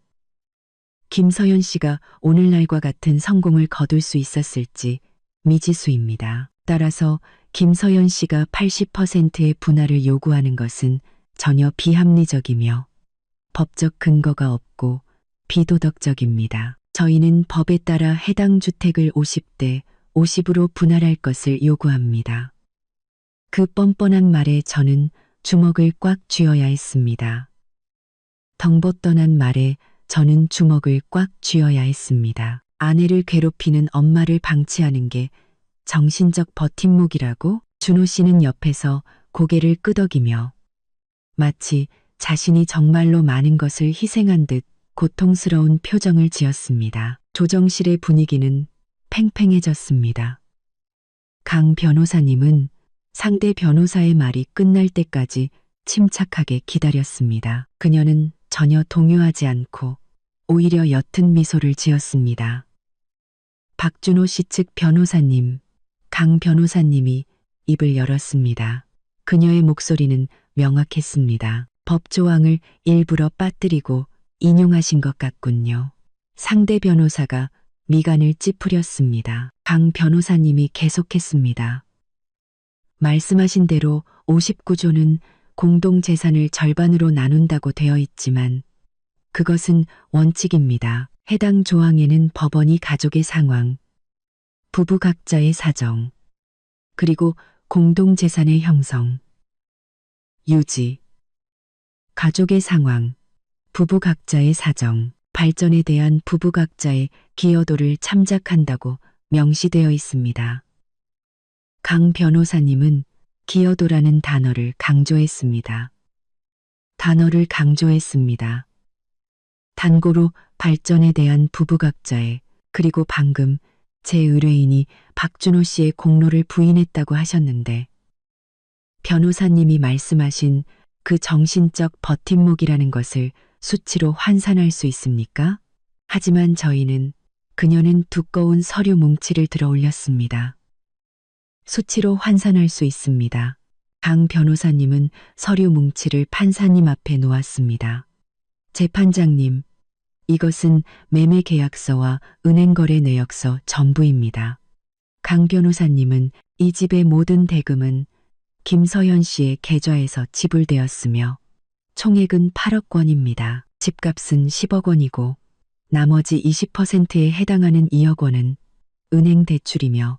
김서연 씨가 오늘날과 같은 성공을 거둘 수 있었을지 미지수입니다. 따라서 김서연 씨가 80%의 분할을 요구하는 것은 전혀 비합리적이며 법적 근거가 없고 비도덕적입니다. 저희는 법에 따라 해당 주택을 50대 50으로 분할할 것을 요구합니다. 그 뻔뻔한 말에 저는 주먹을 꽉 쥐어야 했습니다. 덩벗떠난 말에 저는 주먹을 꽉 쥐어야 했습니다. 아내를 괴롭히는 엄마를 방치하는 게 정신적 버팀목이라고? 준호 씨는 옆에서 고개를 끄덕이며 마치 자신이 정말로 많은 것을 희생한 듯 고통스러운 표정을 지었습니다. 조정실의 분위기는 팽팽해졌습니다. 강 변호사님은 상대 변호사의 말이 끝날 때까지 침착하게 기다렸습니다. 그녀는 전혀 동요하지 않고 오히려 옅은 미소를 지었습니다. 박준호 씨 측 변호사님, 강 변호사님이 입을 열었습니다. 그녀의 목소리는 명확했습니다. 법조항을 일부러 빠뜨리고 인용하신 것 같군요. 상대 변호사가 미간을 찌푸렸습니다. 강 변호사님이 계속했습니다. 말씀하신 대로 59조는 공동재산을 절반으로 나눈다고 되어 있지만 그것은 원칙입니다. 해당 조항에는 법원이 가족의 상황, 부부 각자의 사정, 그리고 공동재산의 형성, 유지, 가족의 상황, 부부 각자의 사정, 발전에 대한 부부 각자의 기여도를 참작한다고 명시되어 있습니다. 강 변호사님은 기여도라는 단어를 강조했습니다. 단어를 강조했습니다. 단고로 발전에 대한 부부 각자의, 그리고 방금 제 의뢰인이 박준호 씨의 공로를 부인했다고 하셨는데 변호사님이 말씀하신 그 정신적 버팀목이라는 것을 수치로 환산할 수 있습니까? 하지만 그녀는 두꺼운 서류 뭉치를 들어 올렸습니다. 수치로 환산할 수 있습니다. 강 변호사님은 서류 뭉치를 판사님 앞에 놓았습니다. 재판장님, 이것은 매매계약서와 은행거래 내역서 전부입니다. 강 변호사님은 이 집의 모든 대금은 김서현 씨의 계좌에서 지불되었으며 총액은 8억 원입니다. 집값은 10억 원이고 나머지 20%에 해당하는 2억 원은 은행 대출이며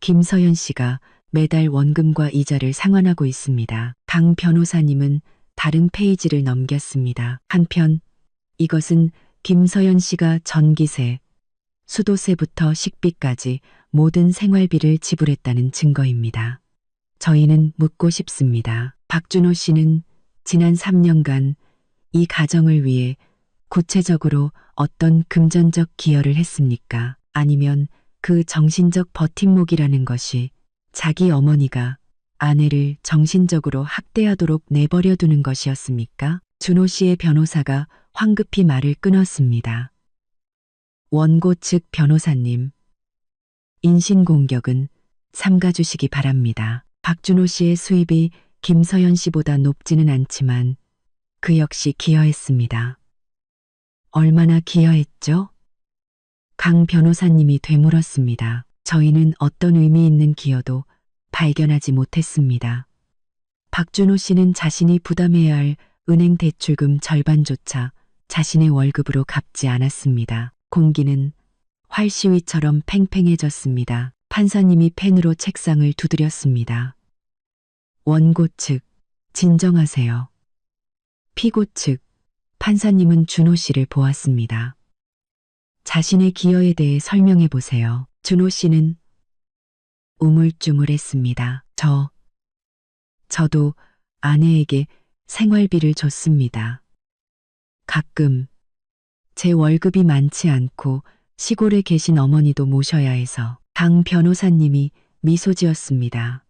김서현 씨가 매달 원금과 이자를 상환하고 있습니다. 강 변호사님은 다른 페이지를 넘겼습니다. 한편 이것은 김서현 씨가 전기세, 수도세부터 식비까지 모든 생활비를 지불했다는 증거입니다. 저희는 묻고 싶습니다. 박준호 씨는 지난 3년간 이 가정을 위해 구체적으로 어떤 금전적 기여를 했습니까? 아니면 그 정신적 버팀목이라는 것이 자기 어머니가 아내를 정신적으로 학대하도록 내버려 두는 것이었습니까? 준호 씨의 변호사가 황급히 말을 끊었습니다. 원고 측 변호사님, 인신공격은 삼가주시기 바랍니다. 박준호 씨의 수입이 김서현 씨보다 높지는 않지만 그 역시 기여했습니다. 얼마나 기여했죠? 강 변호사님이 되물었습니다. 저희는 어떤 의미 있는 기여도 발견하지 못했습니다. 박준호 씨는 자신이 부담해야 할 은행 대출금 절반조차 자신의 월급으로 갚지 않았습니다. 공기는 활시위처럼 팽팽해졌습니다. 판사님이 펜으로 책상을 두드렸습니다. 원고 측, 진정하세요. 피고 측, 판사님은 준호 씨를 보았습니다. 자신의 기여에 대해 설명해 보세요. 준호 씨는 우물쭈물했습니다. 저도 아내에게 생활비를 줬습니다. 가끔 제 월급이 많지 않고 시골에 계신 어머니도 모셔야 해서. 강 변호사님이 미소 지었습니다.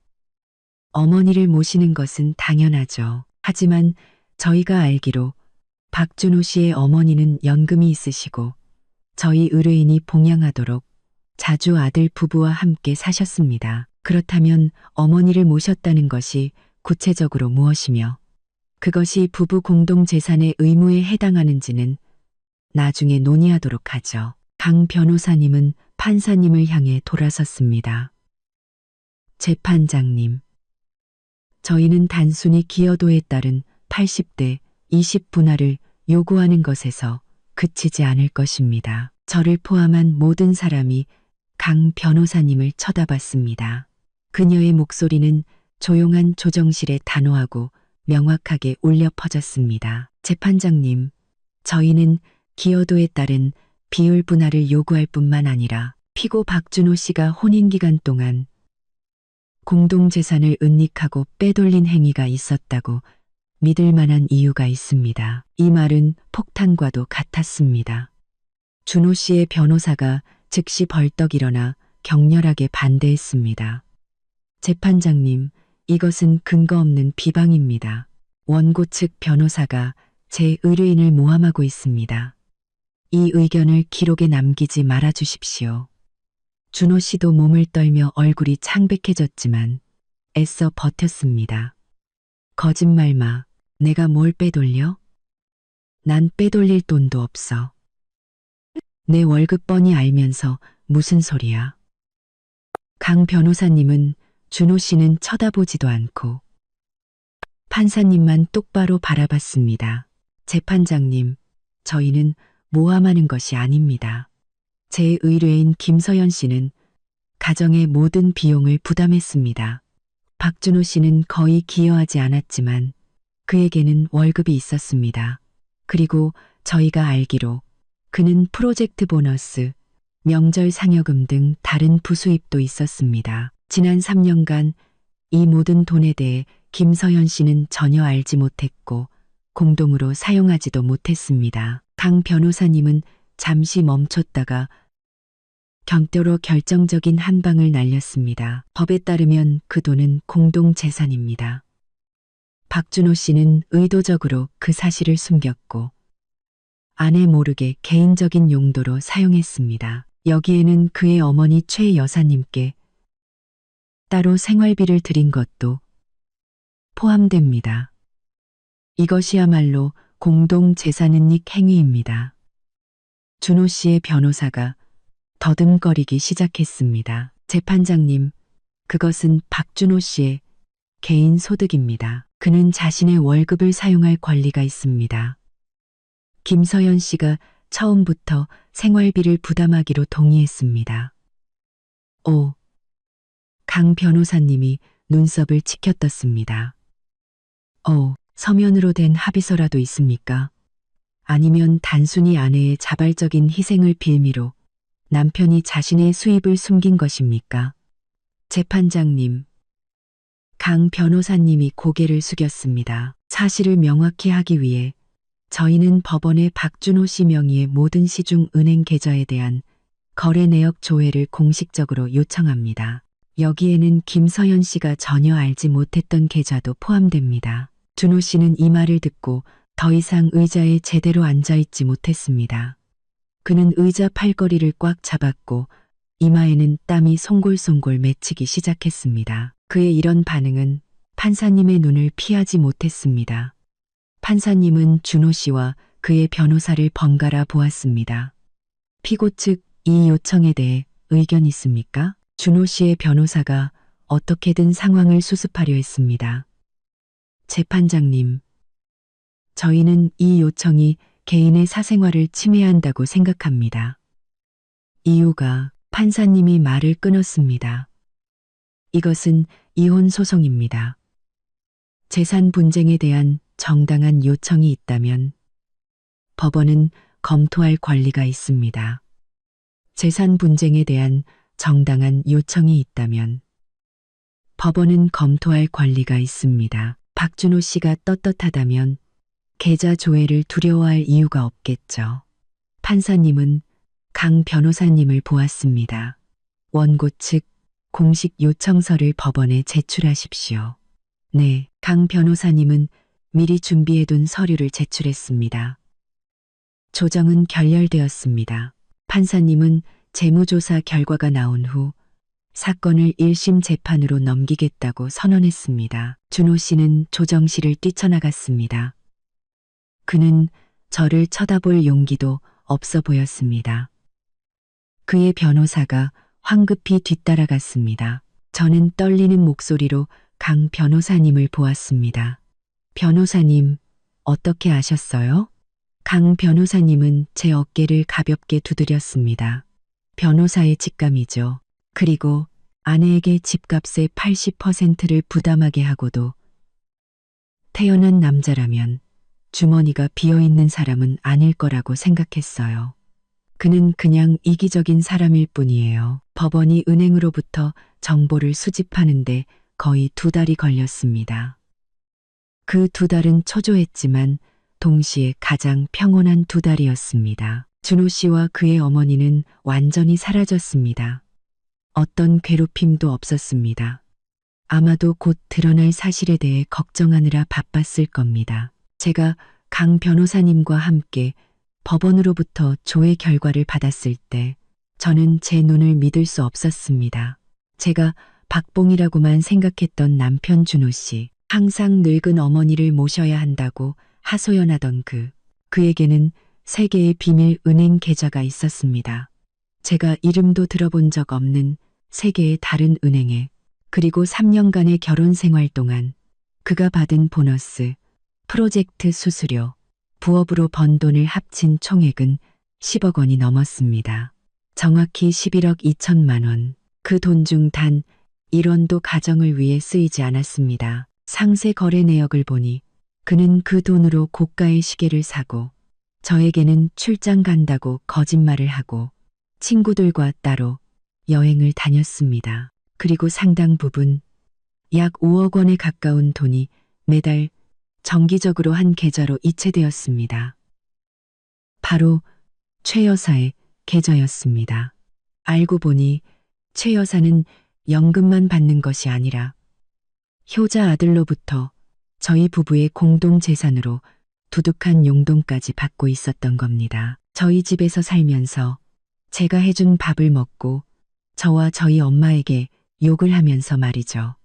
어머니를 모시는 것은 당연하죠. 하지만 저희가 알기로 박준호 씨의 어머니는 연금이 있으시고 저희 의뢰인이 봉양하도록 자주 아들 부부와 함께 사셨습니다. 그렇다면 어머니를 모셨다는 것이 구체적으로 무엇이며 그것이 부부 공동재산의 의무에 해당하는지는 나중에 논의하도록 하죠. 강 변호사님은 판사님을 향해 돌아섰습니다. 재판장님, 저희는 단순히 기여도에 따른 80대 20 분할을 요구하는 것에서 그치지 않을 것입니다. 저를 포함한 모든 사람이 강 변호사님을 쳐다봤습니다. 그녀의 목소리는 조용한 조정실에 단호하고 명확하게 울려 퍼졌습니다. 재판장님, 저희는 기여도에 따른 비율 분할을 요구할 뿐만 아니라 피고 박준호 씨가 혼인기간 동안 공동재산을 은닉하고 빼돌린 행위가 있었다고 믿을 만한 이유가 있습니다. 이 말은 폭탄과도 같았습니다. 준호 씨의 변호사가 즉시 벌떡 일어나 격렬하게 반대했습니다. 재판장님, 이것은 근거 없는 비방입니다. 원고 측 변호사가 제 의뢰인을 모함하고 있습니다. 이 의견을 기록에 남기지 말아 주십시오. 준호 씨도 몸을 떨며 얼굴이 창백해졌지만 애써 버텼습니다. 거짓말 마. 내가 뭘 빼돌려? 난 빼돌릴 돈도 없어. 내 월급 뻔히 알면서 무슨 소리야. 강 변호사님은 준호 씨는 쳐다보지도 않고 판사님만 똑바로 바라봤습니다. 재판장님, 저희는 모함하는 것이 아닙니다. 제 의뢰인 김서연 씨는 가정의 모든 비용을 부담했습니다. 박준호 씨는 거의 기여하지 않았지만 그에게는 월급이 있었습니다. 그리고 저희가 알기로 그는 프로젝트 보너스, 명절 상여금 등 다른 부수입도 있었습니다. 지난 3년간 이 모든 돈에 대해 김서연 씨는 전혀 알지 못했고 공동으로 사용하지도 못했습니다. 강 변호사님은 잠시 멈췄다가 경도로 결정적인 한 방을 날렸습니다. 법에 따르면 그 돈은 공동재산입니다. 박준호 씨는 의도적으로 그 사실을 숨겼고 아내 모르게 개인적인 용도로 사용했습니다. 여기에는 그의 어머니 최 여사님께 따로 생활비를 드린 것도 포함됩니다. 이것이야말로 공동재산은닉 행위입니다. 준호 씨의 변호사가 더듬거리기 시작했습니다. 재판장님, 그것은 박준호 씨의 개인 소득입니다. 그는 자신의 월급을 사용할 권리가 있습니다. 김서연 씨가 처음부터 생활비를 부담하기로 동의했습니다. 오, 강 변호사님이 눈썹을 치켜떴습니다. 서면으로 된 합의서라도 있습니까? 아니면 단순히 아내의 자발적인 희생을 빌미로 남편이 자신의 수입을 숨긴 것입니까? 재판장님, 강 변호사님이 고개를 숙였습니다. 사실을 명확히 하기 위해 저희는 법원에 박준호 씨 명의의 모든 시중 은행 계좌에 대한 거래 내역 조회를 공식적으로 요청합니다. 여기에는 김서연 씨가 전혀 알지 못했던 계좌도 포함됩니다. 준호 씨는 이 말을 듣고 더 이상 의자에 제대로 앉아있지 못했습니다. 그는 의자 팔걸이를 꽉 잡았고 이마에는 땀이 송골송골 맺히기 시작했습니다. 그의 이런 반응은 판사님의 눈을 피하지 못했습니다. 판사님은 준호 씨와 그의 변호사를 번갈아 보았습니다. 피고 측 이 요청에 대해 의견 있습니까? 준호 씨의 변호사가 어떻게든 상황을 수습하려 했습니다. 재판장님, 저희는 이 요청이 개인의 사생활을 침해한다고 생각합니다. 이유가 판사님이 말을 끊었습니다. 이것은 이혼 소송입니다. 재산 분쟁에 대한 정당한 요청이 있다면 법원은 검토할 권리가 있습니다. 재산 분쟁에 대한 정당한 요청이 있다면 법원은 검토할 권리가 있습니다. 박준호 씨가 떳떳하다면 계좌 조회를 두려워할 이유가 없겠죠. 판사님은 강 변호사님을 보았습니다. 원고 측 공식 요청서를 법원에 제출하십시오. 네, 강 변호사님은 미리 준비해둔 서류를 제출했습니다. 조정은 결렬되었습니다. 판사님은 재무조사 결과가 나온 후 사건을 1심 재판으로 넘기겠다고 선언했습니다. 준호 씨는 조정실을 뛰쳐나갔습니다. 그는 저를 쳐다볼 용기도 없어 보였습니다. 그의 변호사가 황급히 뒤따라갔습니다. 저는 떨리는 목소리로 강 변호사님을 보았습니다. 변호사님, 어떻게 아셨어요? 강 변호사님은 제 어깨를 가볍게 두드렸습니다. 변호사의 직감이죠. 그리고 아내에게 집값의 80%를 부담하게 하고도 태어난 남자라면 주머니가 비어있는 사람은 아닐 거라고 생각했어요. 그는 그냥 이기적인 사람일 뿐이에요. 법원이 은행으로부터 정보를 수집하는데 거의 2달이 걸렸습니다. 그 2달은 초조했지만 동시에 가장 평온한 2달이었습니다. 준호 씨와 그의 어머니는 완전히 사라졌습니다. 어떤 괴롭힘도 없었습니다. 아마도 곧 드러날 사실에 대해 걱정하느라 바빴을 겁니다. 제가 강 변호사님과 함께 법원으로부터 조회 결과를 받았을 때 저는 제 눈을 믿을 수 없었습니다. 제가 박봉이라고만 생각했던 남편 준호 씨, 항상 늙은 어머니를 모셔야 한다고 하소연하던 그에게는 세 개의 비밀 은행 계좌가 있었습니다. 제가 이름도 들어본 적 없는 세 개의 다른 은행에, 그리고 3년간의 결혼 생활 동안 그가 받은 보너스, 프로젝트 수수료, 부업으로 번 돈을 합친 총액은 10억 원이 넘었습니다. 정확히 11억 2천만 원. 그 돈 중 단 1원도 가정을 위해 쓰이지 않았습니다. 상세 거래 내역을 보니 그는 그 돈으로 고가의 시계를 사고 저에게는 출장 간다고 거짓말을 하고 친구들과 따로 여행을 다녔습니다. 그리고 상당 부분, 약 5억 원에 가까운 돈이 매달 정기적으로 한 계좌로 이체되었습니다. 바로 최 여사의 계좌였습니다. 알고 보니 최 여사는 연금만 받는 것이 아니라 효자 아들로부터 저희 부부의 공동 재산으로 두둑한 용돈까지 받고 있었던 겁니다. 저희 집에서 살면서 제가 해준 밥을 먹고 저와 저희 엄마에게 욕을 하면서 말이죠.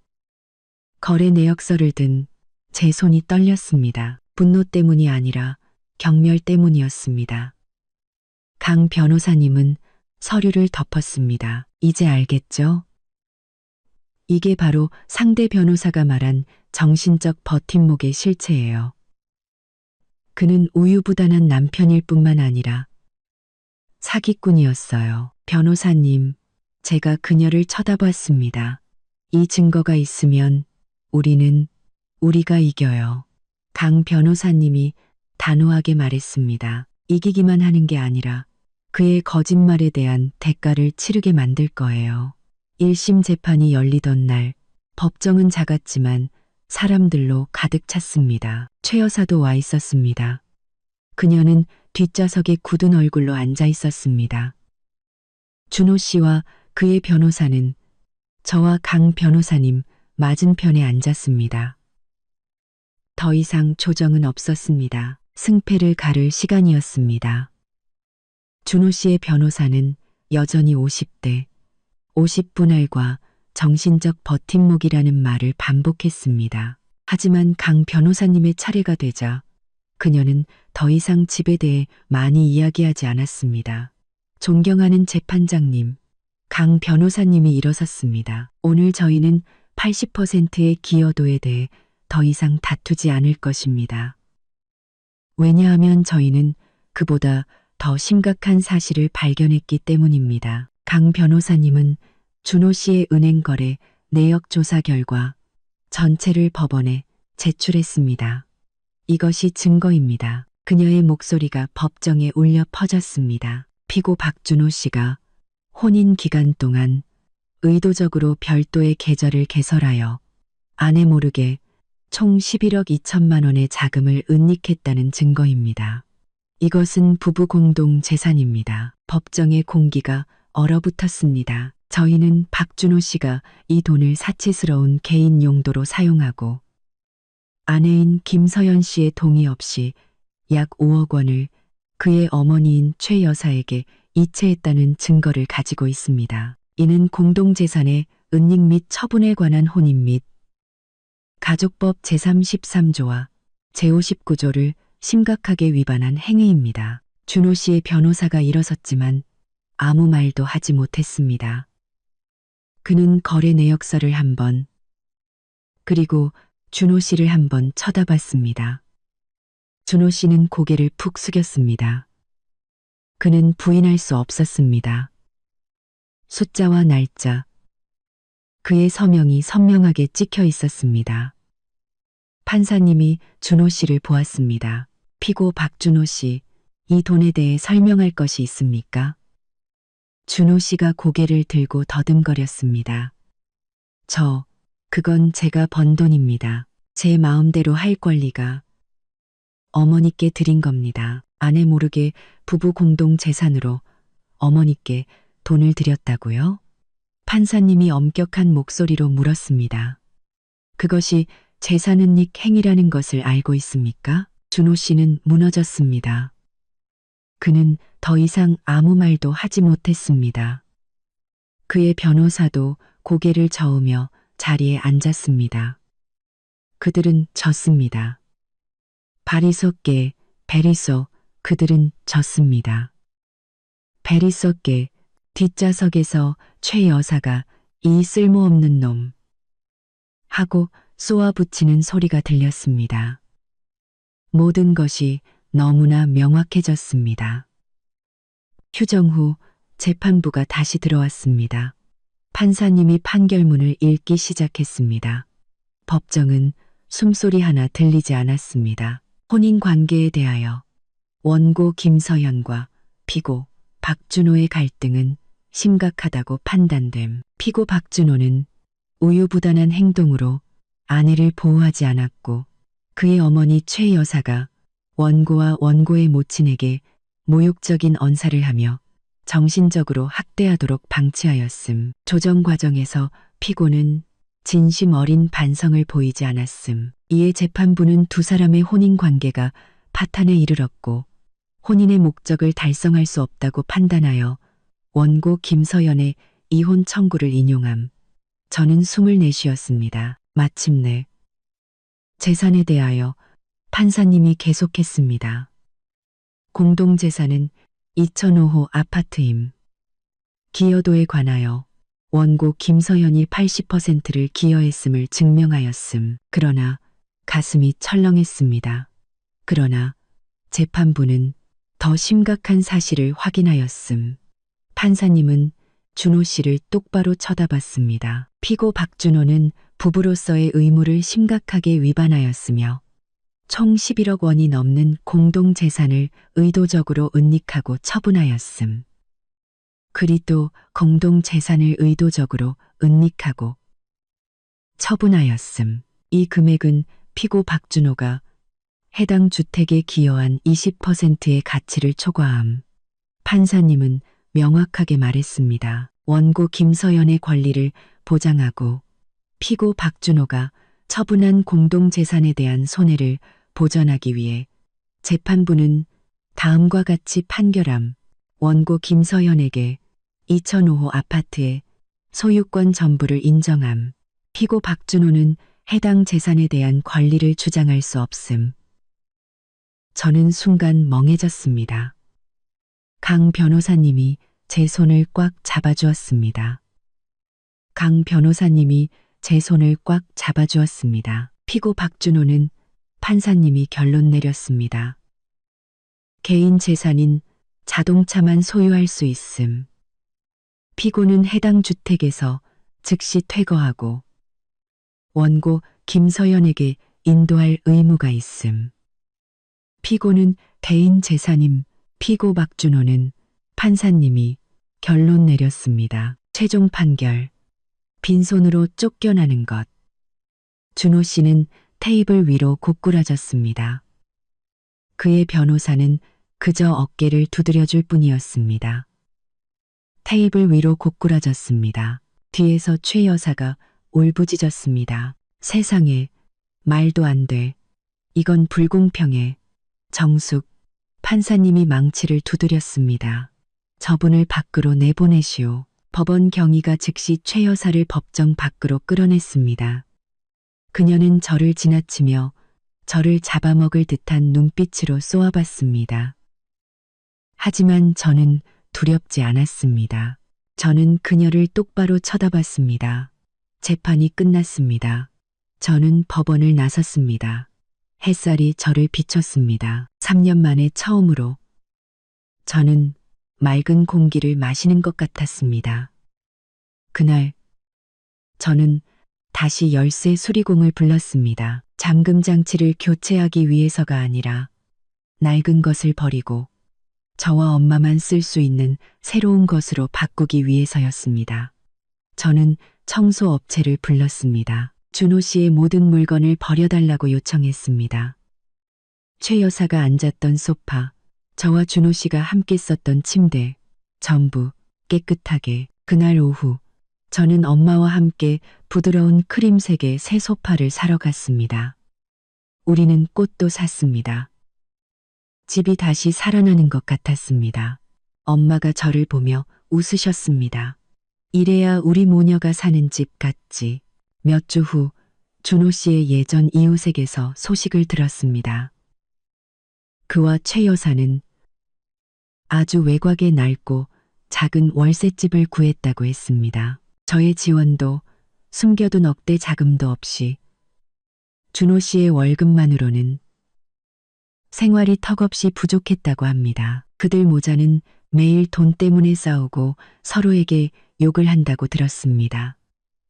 거래 내역서를 든 제 손이 떨렸습니다. 분노 때문이 아니라 경멸 때문이었습니다. 강 변호사님은 서류를 덮었습니다. 이제 알겠죠? 이게 바로 상대 변호사가 말한 정신적 버팀목의 실체예요. 그는 우유부단한 남편일 뿐만 아니라 사기꾼이었어요. 변호사님, 제가 그녀를 쳐다봤습니다. 이 증거가 있으면 우리가 이겨요. 강 변호사님이 단호하게 말했습니다. 이기기만 하는 게 아니라 그의 거짓말에 대한 대가를 치르게 만들 거예요. 1심 재판이 열리던 날, 법정은 작았지만 사람들로 가득 찼습니다. 최 여사도 와 있었습니다. 그녀는 뒷좌석에 굳은 얼굴로 앉아 있었습니다. 준호 씨와 그의 변호사는 저와 강 변호사님 맞은편에 앉았습니다. 더 이상 조정은 없었습니다. 승패를 가를 시간이었습니다. 준호 씨의 변호사는 여전히 50대, 50분할과 정신적 버팀목이라는 말을 반복했습니다. 하지만 강 변호사님의 차례가 되자 그녀는 더 이상 집에 대해 많이 이야기하지 않았습니다. 존경하는 재판장님, 강 변호사님이 일어섰습니다. 오늘 저희는 80%의 기여도에 대해 더 이상 다투지 않을 것입니다. 왜냐하면 저희는 그보다 더 심각한 사실을 발견했기 때문입니다. 강 변호사님은 준호 씨의 은행 거래 내역 조사 결과 전체를 법원에 제출했습니다. 이것이 증거입니다. 그녀의 목소리가 법정에 울려 퍼졌습니다. 피고 박준호 씨가 혼인 기간 동안 의도적으로 별도의 계좌를 개설하여 아내 모르게 총 11억 2천만 원의 자금을 은닉했다는 증거입니다. 이것은 부부 공동 재산입니다. 법정의 공기가 얼어붙었습니다. 저희는 박준호 씨가 이 돈을 사치스러운 개인 용도로 사용하고 아내인 김서연 씨의 동의 없이 약 5억 원을 그의 어머니인 최 여사에게 이체했다는 증거를 가지고 있습니다. 이는 공동재산의 은닉 및 처분에 관한 혼인 및 가족법 제33조와 제59조를 심각하게 위반한 행위입니다. 준호 씨의 변호사가 일어섰지만 아무 말도 하지 못했습니다. 그는 거래 내역서를 한 번, 그리고 준호 씨를 한 번 쳐다봤습니다. 준호 씨는 고개를 푹 숙였습니다. 그는 부인할 수 없었습니다. 숫자와 날짜, 그의 서명이 선명하게 찍혀 있었습니다. 판사님이 준호 씨를 보았습니다. 피고 박준호 씨, 이 돈에 대해 설명할 것이 있습니까? 준호 씨가 고개를 들고 더듬거렸습니다. 그건 제가 번 돈입니다. 제 마음대로 할 권리가 어머니께 드린 겁니다. 아내 모르게 부부 공동 재산으로 어머니께 돈을 드렸다고요? 판사님이 엄격한 목소리로 물었습니다. 그것이 재산은닉 행위라는 것을 알고 있습니까? 준호 씨는 무너졌습니다. 그는 더 이상 아무 말도 하지 못했습니다. 그의 변호사도 고개를 저으며 자리에 앉았습니다. 그들은 졌습니다. 바리석계, 베리소, 그들은 졌습니다. 베리석계, 뒷좌석에서 최 여사가 이 쓸모없는 놈 하고 쏘아붙이는 소리가 들렸습니다. 모든 것이 너무나 명확해졌습니다. 휴정 후 재판부가 다시 들어왔습니다. 판사님이 판결문을 읽기 시작했습니다. 법정은 숨소리 하나 들리지 않았습니다. 혼인 관계에 대하여 원고 김서연과 피고 박준호의 갈등은 심각하다고 판단됨. 피고 박준호는 우유부단한 행동으로 아내를 보호하지 않았고 그의 어머니 최 여사가 원고와 원고의 모친에게 모욕적인 언사를 하며 정신적으로 학대하도록 방치하였음. 조정 과정에서 피고는 진심 어린 반성을 보이지 않았음. 이에 재판부는 두 사람의 혼인 관계가 파탄에 이르렀고 혼인의 목적을 달성할 수 없다고 판단하여 원고 김서연의 이혼 청구를 인용함. 저는 숨을 내쉬었습니다. 마침내 재산에 대하여 판사님이 계속했습니다. 공동재산은 2005호 아파트임. 기여도에 관하여 원고 김서연이 80%를 기여했음을 증명하였음. 그러나 가슴이 철렁했습니다. 그러나 재판부는 더 심각한 사실을 확인하였음. 판사님은 준호 씨를 똑바로 쳐다봤습니다. 피고 박준호는 부부로서의 의무를 심각하게 위반하였으며 총 11억 원이 넘는 공동재산을 의도적으로 은닉하고 처분하였음. 그리도 공동재산을 의도적으로 은닉하고 처분하였음. 이 금액은 피고 박준호가 해당 주택에 기여한 20%의 가치를 초과함. 판사님은 명확하게 말했습니다. 원고 김서연의 권리를 보장하고 피고 박준호가 처분한 공동재산에 대한 손해를 보전하기 위해 재판부는 다음과 같이 판결함. 원고 김서연에게 2005호 아파트의 소유권 전부를 인정함. 피고 박준호는 해당 재산에 대한 권리를 주장할 수 없음. 저는 순간 멍해졌습니다. 강 변호사님이 제 손을 꽉 잡아주었습니다. 강 변호사님이 제 손을 꽉 잡아주었습니다. 피고 박준호는 판사님이 결론 내렸습니다. 개인 재산인 자동차만 소유할 수 있음. 피고는 해당 주택에서 즉시 퇴거하고 원고 김서연에게 인도할 의무가 있음. 피고는 개인 재산임. 피고 박준호는 판사님이 결론 내렸습니다. 최종 판결. 빈손으로 쫓겨나는 것. 준호 씨는 테이블 위로 고꾸라졌습니다. 그의 변호사는 그저 어깨를 두드려줄 뿐이었습니다. 테이블 위로 고꾸라졌습니다. 뒤에서 최 여사가 울부짖었습니다. 세상에, 말도 안 돼. 이건 불공평해. 정숙, 판사님이 망치를 두드렸습니다. 저분을 밖으로 내보내시오. 법원 경위가 즉시 최 여사를 법정 밖으로 끌어냈습니다. 그녀는 저를 지나치며 저를 잡아먹을 듯한 눈빛으로 쏘아봤습니다. 하지만 저는 두렵지 않았습니다. 저는 그녀를 똑바로 쳐다봤습니다. 재판이 끝났습니다. 저는 법원을 나섰습니다. 햇살이 저를 비췄습니다. 3년 만에 처음으로 저는 맑은 공기를 마시는 것 같았습니다. 그날 저는 다시 열쇠 수리공을 불렀습니다. 잠금 장치를 교체하기 위해서가 아니라 낡은 것을 버리고 저와 엄마만 쓸 수 있는 새로운 것으로 바꾸기 위해서였습니다. 저는 청소업체를 불렀습니다. 준호 씨의 모든 물건을 버려달라고 요청했습니다. 최 여사가 앉았던 소파, 저와 준호 씨가 함께 썼던 침대, 전부 깨끗하게. 그날 오후 저는 엄마와 함께 부드러운 크림색의 새 소파를 사러 갔습니다. 우리는 꽃도 샀습니다. 집이 다시 살아나는 것 같았습니다. 엄마가 저를 보며 웃으셨습니다. 이래야 우리 모녀가 사는 집 같지. 몇 주 후 준호 씨의 예전 이웃에게서 소식을 들었습니다. 그와 최 여사는 아주 외곽의 낡고 작은 월세집을 구했다고 했습니다. 저의 지원도 숨겨둔 억대 자금도 없이 준호 씨의 월급만으로는 생활이 턱없이 부족했다고 합니다. 그들 모자는 매일 돈 때문에 싸우고 서로에게 욕을 한다고 들었습니다.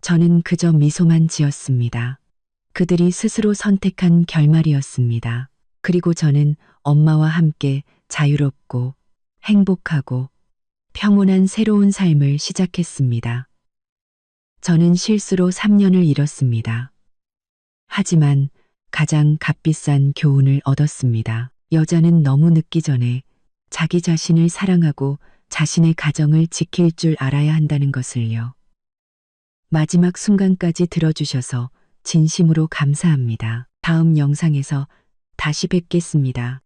저는 그저 미소만 지었습니다. 그들이 스스로 선택한 결말이었습니다. 그리고 저는 엄마와 함께 자유롭고 행복하고 평온한 새로운 삶을 시작했습니다. 저는 실수로 3년을 잃었습니다. 하지만 가장 값비싼 교훈을 얻었습니다. 여자는 너무 늦기 전에 자기 자신을 사랑하고 자신의 가정을 지킬 줄 알아야 한다는 것을요. 마지막 순간까지 들어주셔서 진심으로 감사합니다. 다음 영상에서 다시 뵙겠습니다.